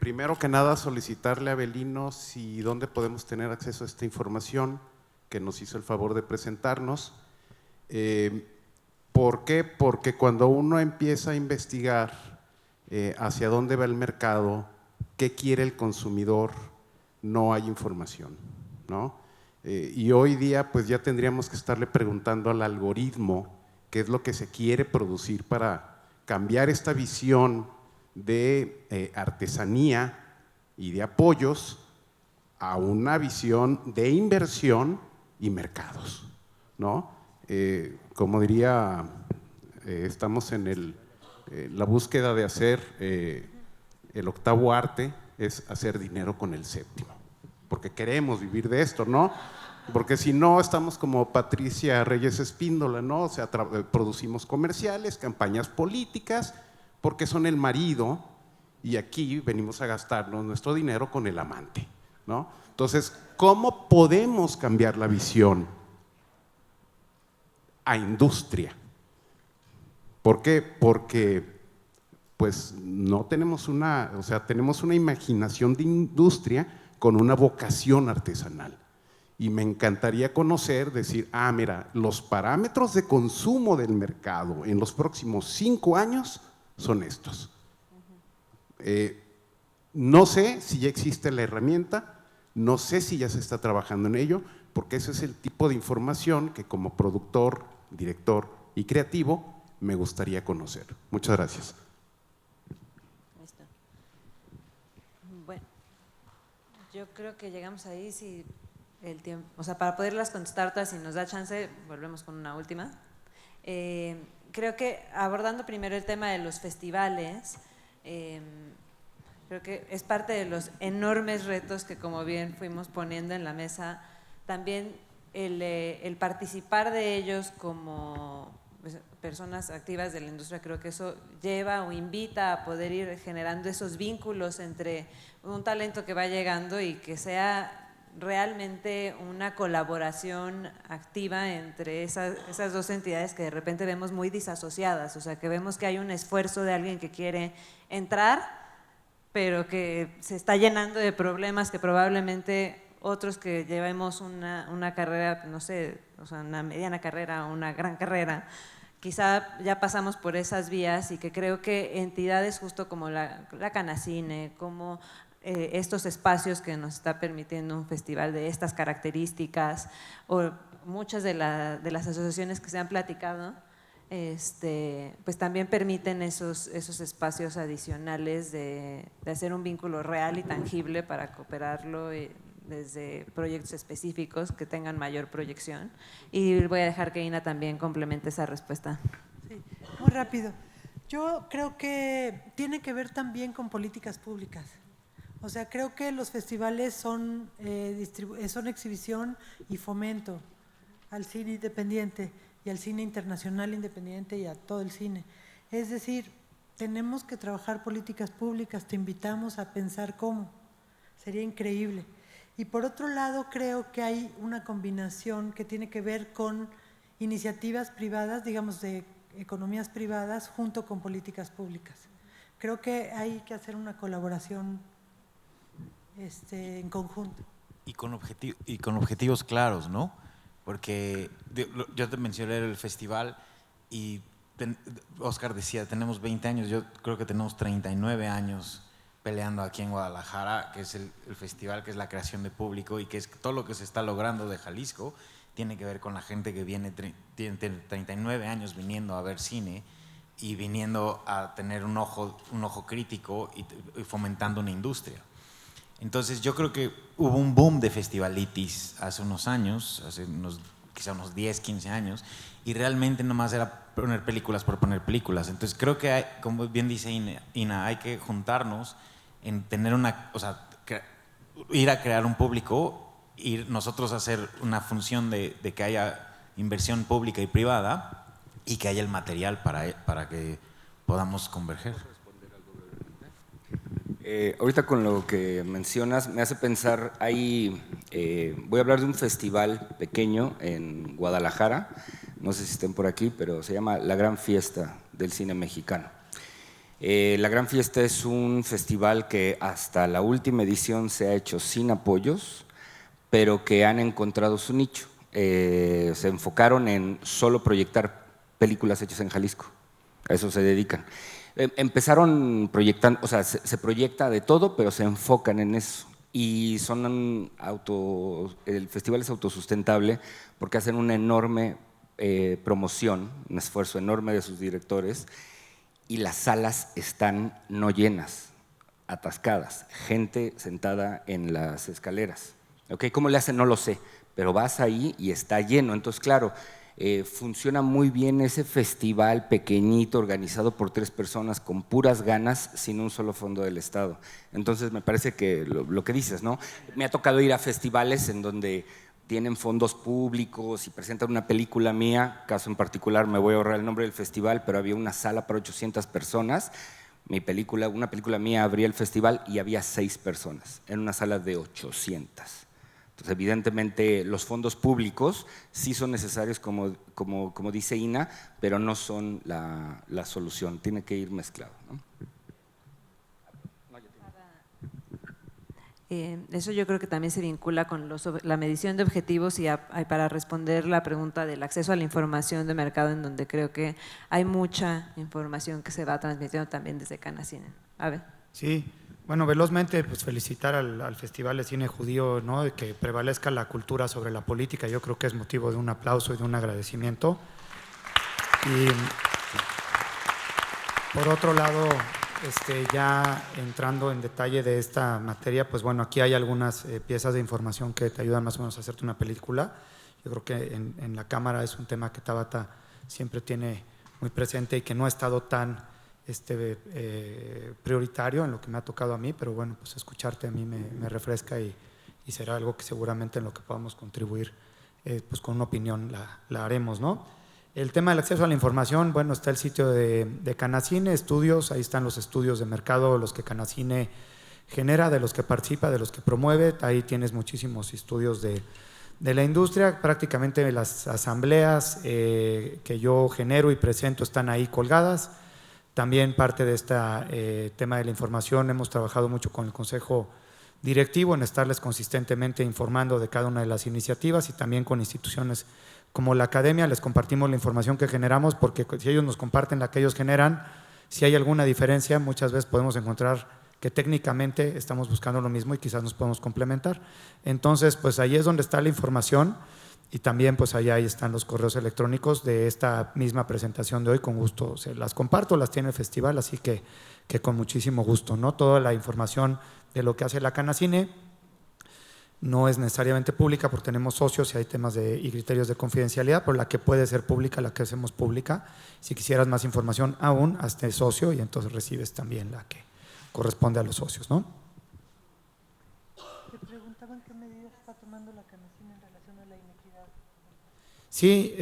Primero que nada, solicitarle a Avelino si dónde podemos tener acceso a esta información que nos hizo el favor de presentarnos. ¿Por qué? Porque cuando uno empieza a investigar hacia dónde va el mercado, qué quiere el consumidor, no hay información, ¿no? Y hoy día pues ya tendríamos que estarle preguntando al algoritmo qué es lo que se quiere producir para cambiar esta visión de artesanía y de apoyos a una visión de inversión y mercados, ¿no? Como diría, estamos en la búsqueda de hacer el octavo arte, es hacer dinero con el séptimo, porque queremos vivir de esto, ¿no? Porque si no, estamos como Patricia Reyes Espíndola, ¿no? O sea, producimos comerciales, campañas políticas, porque son el marido, y aquí venimos a gastarnos nuestro dinero con el amante, ¿no? Entonces, ¿cómo podemos cambiar la visión a industria? ¿Por qué? Porque pues no tenemos tenemos una imaginación de industria con una vocación artesanal. Y me encantaría conocer, decir, mira, los parámetros de consumo del mercado en los próximos 5 años son estos. No sé si ya existe la herramienta, no sé si ya se está trabajando en ello, porque ese es el tipo de información que como productor, director y creativo me gustaría conocer. Muchas gracias. Listo. Bueno, yo creo que llegamos ahí si el tiempo, o sea, para poderlas contestar todas, si nos da chance, volvemos con una última. Creo que abordando primero el tema de los festivales, creo que es parte de los enormes retos que, como bien fuimos poniendo en la mesa, también el participar de ellos como pues, personas activas de la industria, creo que eso lleva o invita a poder ir generando esos vínculos entre un talento que va llegando y que sea realmente una colaboración activa entre esas dos entidades que de repente vemos muy disasociadas, o sea, que vemos que hay un esfuerzo de alguien que quiere entrar, pero que se está llenando de problemas que probablemente otros que llevemos una carrera, no sé, o sea, una mediana carrera o una gran carrera, quizá ya pasamos por esas vías y que creo que entidades justo como la Canacine, como estos espacios que nos está permitiendo un festival de estas características o muchas de las asociaciones que se han platicado, pues también permiten esos espacios adicionales de hacer un vínculo real y tangible para cooperarlo desde proyectos específicos que tengan mayor proyección. Y voy a dejar que Ina también complemente esa respuesta. Sí, muy rápido. Yo creo que tiene que ver también con políticas públicas. O sea, creo que los festivales son exhibición y fomento al cine independiente y al cine internacional independiente y a todo el cine. Es decir, tenemos que trabajar políticas públicas, te invitamos a pensar cómo, sería increíble. Y por otro lado, creo que hay una combinación que tiene que ver con iniciativas privadas, digamos de economías privadas, junto con políticas públicas. Creo que hay que hacer una colaboración en conjunto. Y con objetivos claros, ¿no? Porque yo te mencioné el festival y Oscar decía, tenemos 20 años, yo creo que tenemos 39 años peleando aquí en Guadalajara, que es el festival, que es la creación de público y que es todo lo que se está logrando de Jalisco, tiene que ver con la gente que tiene 39 años viniendo a ver cine y viniendo a tener un ojo crítico y fomentando una industria. Entonces yo creo que hubo un boom de festivalitis hace unos años, quizá unos 10, 15 años, y realmente nomás era poner películas por poner películas. Entonces creo que, como bien dice Ina, hay que juntarnos en tener ir a crear un público, ir nosotros a hacer una función de que haya inversión pública y privada y que haya el material para que podamos converger. Ahorita con lo que mencionas me hace pensar, voy a hablar de un festival pequeño en Guadalajara, no sé si estén por aquí, pero se llama La Gran Fiesta del Cine Mexicano. La Gran Fiesta es un festival que hasta la última edición se ha hecho sin apoyos, pero que han encontrado su nicho. Se enfocaron en solo proyectar películas hechas en Jalisco, a eso se dedican. Empezaron proyectando, o sea, se proyecta de todo, pero se enfocan en eso. Y el festival es autosustentable porque hacen una enorme promoción, un esfuerzo enorme de sus directores, y las salas están no llenas, atascadas, gente sentada en las escaleras. ¿Okay? ¿Cómo le hacen? No lo sé, pero vas ahí y está lleno. Entonces, claro, funciona muy bien ese festival pequeñito, organizado por 3 personas, con puras ganas, sin un solo fondo del Estado. Entonces, me parece que lo que dices, ¿no? Me ha tocado ir a festivales en donde tienen fondos públicos y presentan una película mía, caso en particular, me voy a ahorrar el nombre del festival, pero había una sala para 800 personas, una película mía abría el festival y había 6 personas, en una sala de 800. Entonces, evidentemente, los fondos públicos sí son necesarios, como dice Ina, pero no son la solución, tiene que ir mezclado, ¿no? Eso yo creo que también se vincula con la medición de objetivos y para responder la pregunta del acceso a la información de mercado, en donde creo que hay mucha información que se va transmitiendo también desde Canacine. A ver. Sí, bueno, velozmente, pues felicitar al Festival de Cine Judío, ¿no? De que prevalezca la cultura sobre la política. Yo creo que es motivo de un aplauso y de un agradecimiento. Y por otro lado, ya entrando en detalle de esta materia, pues bueno, aquí hay algunas piezas de información que te ayudan más o menos a hacerte una película. Yo creo que en la cámara es un tema que Tabata siempre tiene muy presente y que no ha estado tan prioritario en lo que me ha tocado a mí, pero bueno, pues escucharte a mí me refresca y será algo que seguramente en lo que podamos contribuir, pues con una opinión la haremos, ¿no? El tema del acceso a la información, bueno, está el sitio de Canacine, estudios, ahí están los estudios de mercado, los que Canacine genera, de los que participa, de los que promueve, ahí tienes muchísimos estudios de la industria, prácticamente las asambleas que yo genero y presento están ahí colgadas. También parte de este tema de la información, hemos trabajado mucho con el Consejo Directivo en estarles consistentemente informando de cada una de las iniciativas y también con instituciones como la academia, les compartimos la información que generamos, porque si ellos nos comparten la que ellos generan, si hay alguna diferencia, muchas veces podemos encontrar que técnicamente estamos buscando lo mismo y quizás nos podemos complementar. Entonces, pues ahí es donde está la información y también pues ahí están los correos electrónicos de esta misma presentación de hoy. Con gusto se las comparto, las tiene el festival, así que con muchísimo gusto, ¿no? Toda la información de lo que hace la Canacine no es necesariamente pública porque tenemos socios y hay temas y criterios de confidencialidad, pero la que puede ser pública, la que hacemos pública. Si quisieras más información aún, hazte socio y entonces recibes también la que corresponde a los socios, ¿no? Te preguntaban qué medidas está tomando la Canacine en relación a la inequidad. Sí,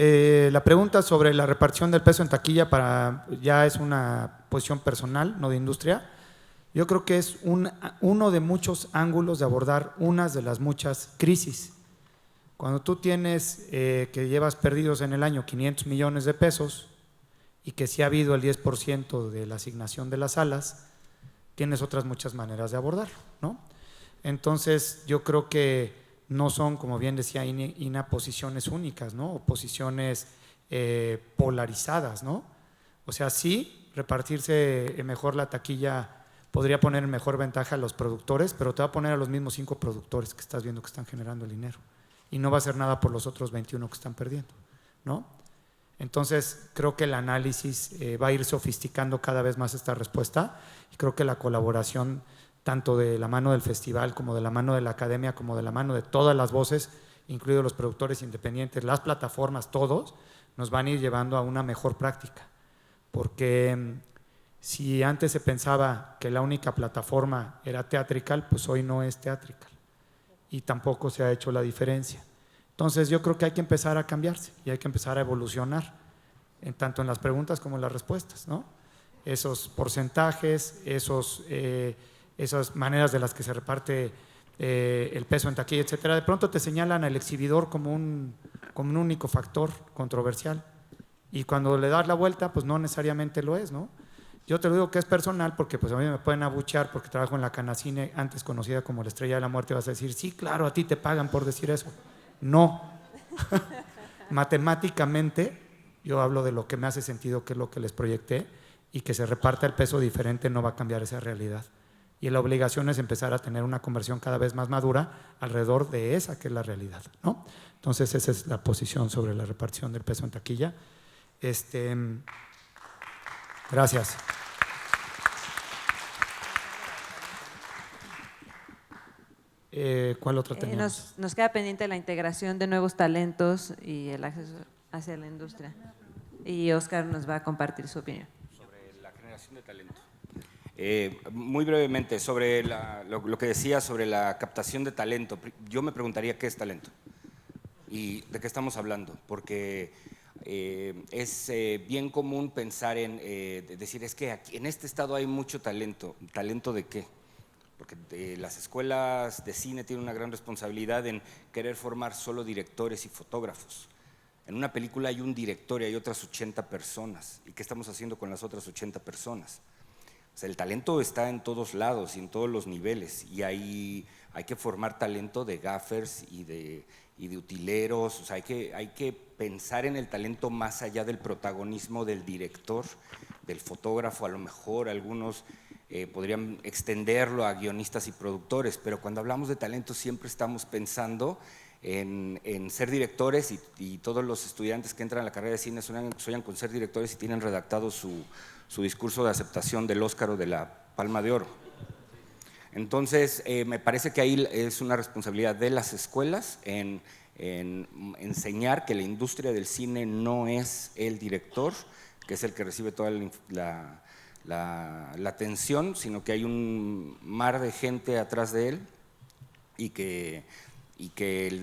la pregunta sobre la repartición del peso en taquilla ya es una posición personal, no de industria. Yo creo que es uno de muchos ángulos de abordar unas de las muchas crisis. Cuando tú tienes que llevas perdidos en el año 500 millones de pesos y que sí ha habido el 10% de la asignación de las salas, tienes otras muchas maneras de abordarlo, ¿no? Entonces yo creo que no son, como bien decía Ina, posiciones únicas, ¿no? O posiciones polarizadas, ¿no? O sea, sí, repartirse mejor la taquilla podría poner en mejor ventaja a los productores, pero te va a poner a los mismos 5 productores que estás viendo que están generando el dinero y no va a hacer nada por los otros 21 que están perdiendo, ¿no? Entonces creo que el análisis va a ir sofisticando cada vez más esta respuesta y creo que la colaboración tanto de la mano del festival como de la mano de la academia como de la mano de todas las voces, incluidos los productores independientes, las plataformas, todos, nos van a ir llevando a una mejor práctica, porque si antes se pensaba que la única plataforma era Theatrical, pues hoy no es Theatrical. y tampoco se ha hecho la diferencia. Entonces yo creo que hay que empezar a cambiarse y hay que empezar a evolucionar, tanto en las preguntas como en las respuestas, ¿no? Esos porcentajes, esas maneras de las que se reparte el peso en taquilla, etcétera, de pronto te señalan al exhibidor como un único factor controversial y cuando le das la vuelta pues no necesariamente lo es, ¿no? Yo te lo digo que es personal porque pues a mí me pueden abuchear porque trabajo en la Canacine, antes conocida como la Estrella de la Muerte, vas a decir, sí, claro, a ti te pagan por decir eso. No. Matemáticamente yo hablo de lo que me hace sentido, que es lo que les proyecté, y que se reparta el peso diferente no va a cambiar esa realidad. Y la obligación es empezar a tener una conversión cada vez más madura alrededor de esa que es la realidad, ¿no? Entonces esa es la posición sobre la repartición del peso en taquilla. Gracias. ¿Cuál otra tenemos? Nos queda pendiente la integración de nuevos talentos y el acceso hacia la industria. Y Óscar nos va a compartir su opinión. Sobre la generación de talento. Muy brevemente, sobre lo que decía sobre la captación de talento, yo me preguntaría qué es talento y de qué estamos hablando, porque es bien común pensar en decir, es que aquí, en este estado hay mucho talento. ¿Talento de qué? Porque las escuelas de cine tienen una gran responsabilidad en querer formar solo directores y fotógrafos. En una película hay un director y hay otras 80 personas. ¿Y qué estamos haciendo con las otras 80 personas? O sea, el talento está en todos lados y en todos los niveles, y hay que formar talento de gaffers y de utileros. O sea, hay que pensar en el talento más allá del protagonismo del director, del fotógrafo. A lo mejor algunos podrían extenderlo a guionistas y productores, pero cuando hablamos de talento siempre estamos pensando en ser directores, y todos los estudiantes que entran a la carrera de cine sueñan con ser directores y tienen redactado su discurso de aceptación del Óscar o de la Palma de Oro. Entonces, me parece que ahí es una responsabilidad de las escuelas en enseñar que la industria del cine no es el director, que es el que recibe toda la atención, sino que hay un mar de gente atrás de él y que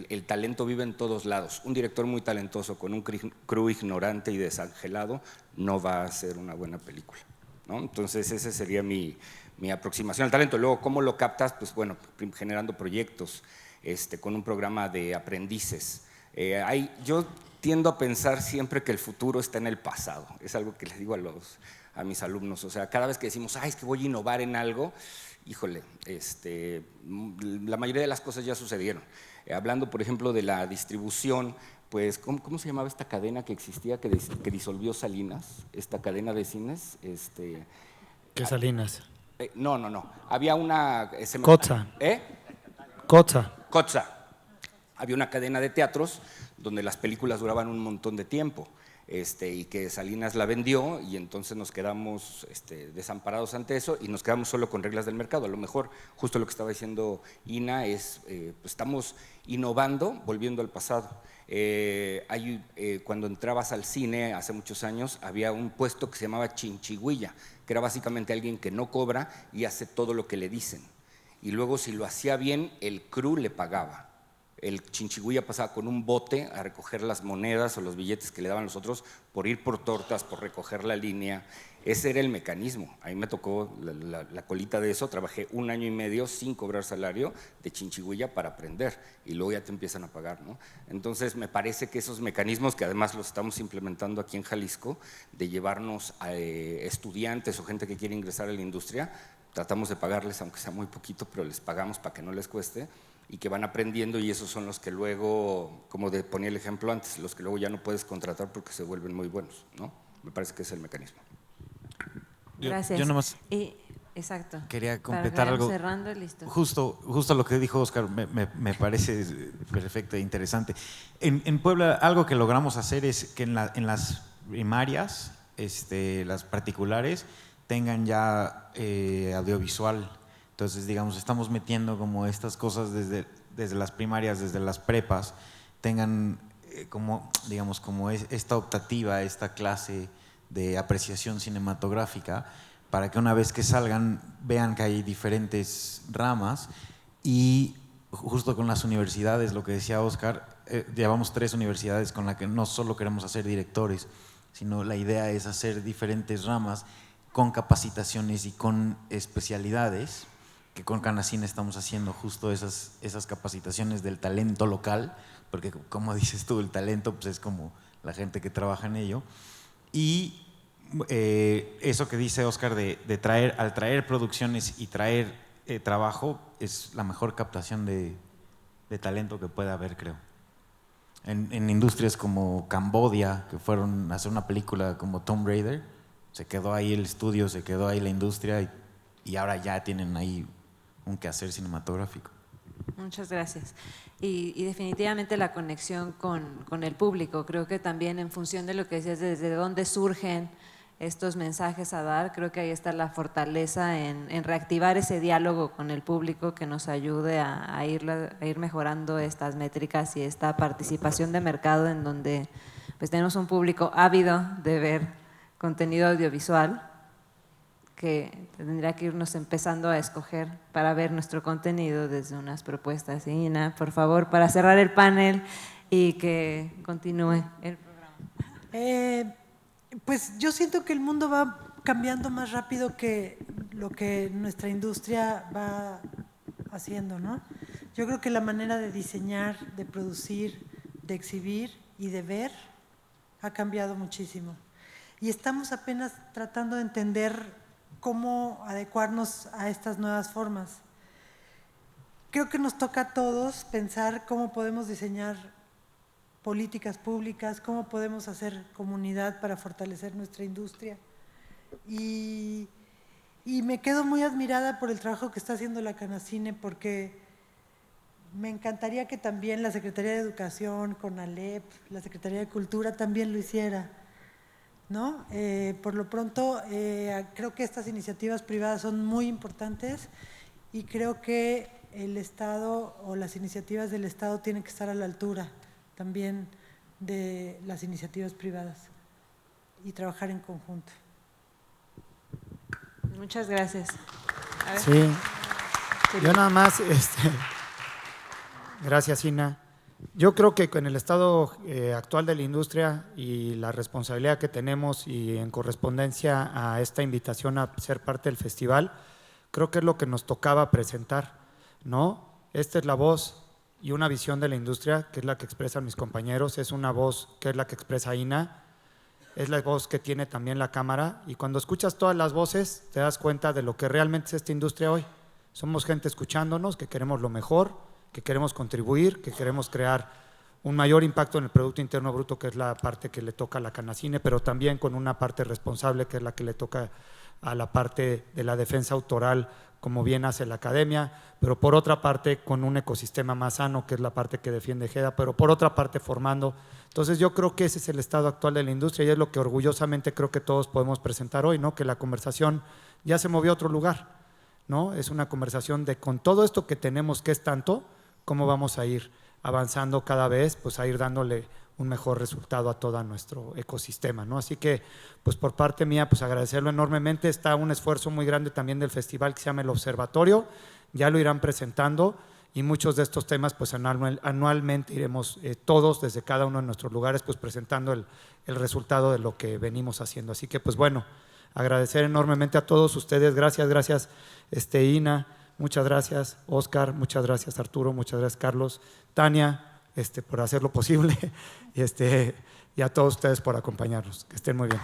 el talento vive en todos lados. Un director muy talentoso con un crew ignorante y desangelado no va a hacer una buena película, ¿no? Entonces esa sería mi aproximación al talento. Luego, ¿cómo lo captas? Pues bueno, generando proyectos, con un programa de aprendices. Yo tiendo a pensar siempre que el futuro está en el pasado. Es algo que les digo a mis alumnos. O sea, cada vez que decimos, es que voy a innovar en algo, híjole, la mayoría de las cosas ya sucedieron. Hablando, por ejemplo, de la distribución, pues, ¿cómo se llamaba esta cadena que existía, que disolvió Salinas? Esta cadena de cines. ¿Qué Salinas? No. Había una… Cotza. Cotza. Había una cadena de teatros donde las películas duraban un montón de tiempo. Y que Salinas la vendió, y entonces nos quedamos desamparados ante eso y nos quedamos solo con reglas del mercado. A lo mejor justo lo que estaba diciendo Ina es, pues estamos innovando, volviendo al pasado. Cuando entrabas al cine hace muchos años, había un puesto que se llamaba chinchigüilla, que era básicamente alguien que no cobra y hace todo lo que le dicen. Y luego, si lo hacía bien, el crew le pagaba. El chinchigüilla pasaba con un bote a recoger las monedas o los billetes que le daban los otros por ir por tortas, por recoger la línea. Ese era el mecanismo. A mí me tocó la colita de eso. Trabajé 1 año y medio sin cobrar salario de chinchigüilla para aprender, y luego ya te empiezan a pagar, ¿no? Entonces me parece que esos mecanismos, que además los estamos implementando aquí en Jalisco, de llevarnos a estudiantes o gente que quiere ingresar a la industria, tratamos de pagarles, aunque sea muy poquito, pero les pagamos para que no les cueste, y que van aprendiendo, y esos son los que luego, como ponía el ejemplo antes, los que luego ya no puedes contratar porque se vuelven muy buenos, ¿no? Me parece que es el mecanismo. Gracias. Yo nomás exacto. quería completar algo. Cerrando, listo. Justo lo que dijo Óscar me parece perfecto e interesante. En Puebla, algo que logramos hacer es que en las primarias, las particulares, tengan ya audiovisual. Entonces, digamos, estamos metiendo como estas cosas desde las primarias, desde las prepas, tengan como esta optativa, esta clase de apreciación cinematográfica, para que una vez que salgan vean que hay diferentes ramas, y justo con las universidades, lo que decía Oscar, llevamos 3 universidades con las que no solo queremos hacer directores, sino la idea es hacer diferentes ramas con capacitaciones y con especialidades, que con Canacine estamos haciendo justo esas capacitaciones del talento local, porque como dices tú, el talento pues es como la gente que trabaja en ello. Y eso que dice Oscar al traer producciones y traer trabajo, es la mejor captación de talento que puede haber, creo. En industrias como Cambodia, que fueron a hacer una película como Tomb Raider, se quedó ahí el estudio, se quedó ahí la industria y ahora ya tienen ahí un quehacer cinematográfico. Muchas gracias. Y definitivamente la conexión con el público, creo que también en función de lo que decías, desde dónde surgen estos mensajes a dar, creo que ahí está la fortaleza en reactivar ese diálogo con el público que nos ayude a ir mejorando estas métricas y esta participación de mercado en donde pues tenemos un público ávido de ver contenido audiovisual, que tendría que irnos empezando a escoger para ver nuestro contenido desde unas propuestas. Ina, por favor, para cerrar el panel y que continúe el programa. Pues yo siento que el mundo va cambiando más rápido que lo que nuestra industria va haciendo, ¿no? Yo creo que la manera de diseñar, de producir, de exhibir y de ver ha cambiado muchísimo. Y estamos apenas tratando de entender cómo adecuarnos a estas nuevas formas. Creo que nos toca a todos pensar cómo podemos diseñar políticas públicas, cómo podemos hacer comunidad para fortalecer nuestra industria. Y me quedo muy admirada por el trabajo que está haciendo la Canacine, porque me encantaría que también la Secretaría de Educación, CONALEP, la Secretaría de Cultura también lo hiciera, ¿no? Por lo pronto, creo que estas iniciativas privadas son muy importantes y creo que el Estado o las iniciativas del Estado tienen que estar a la altura también de las iniciativas privadas y trabajar en conjunto. Muchas gracias. A ver. Sí, yo nada más, gracias Ina. Yo creo que con el estado actual de la industria y la responsabilidad que tenemos y en correspondencia a esta invitación a ser parte del festival, creo que es lo que nos tocaba presentar, ¿no? Esta es la voz y una visión de la industria, que es la que expresan mis compañeros, es una voz que es la que expresa Ina, es la voz que tiene también la Cámara, y cuando escuchas todas las voces te das cuenta de lo que realmente es esta industria hoy. Somos gente escuchándonos, que queremos lo mejor, que queremos contribuir, que queremos crear un mayor impacto en el Producto Interno Bruto, que es la parte que le toca a la Canacine, pero también con una parte responsable, que es la que le toca a la parte de la defensa autoral, como bien hace la academia, pero por otra parte con un ecosistema más sano, que es la parte que defiende GEDA, pero por otra parte formando. Entonces yo creo que ese es el estado actual de la industria y es lo que orgullosamente creo que todos podemos presentar hoy, ¿no? Que la conversación ya se movió a otro lugar, ¿no? Es una conversación de con todo esto que tenemos, que es tanto, cómo vamos a ir avanzando cada vez, pues a ir dándole un mejor resultado a todo nuestro ecosistema, ¿no? Así que, pues por parte mía, pues agradecerlo enormemente. Está un esfuerzo muy grande también del festival que se llama El Observatorio, ya lo irán presentando y muchos de estos temas, pues anualmente iremos todos desde cada uno de nuestros lugares, pues presentando el resultado de lo que venimos haciendo. Así que, pues bueno, agradecer enormemente a todos ustedes. Gracias, Ina, muchas gracias, Oscar, muchas gracias, Arturo, muchas gracias, Carlos, Tania, por hacerlo posible y a todos ustedes por acompañarnos. Que estén muy bien.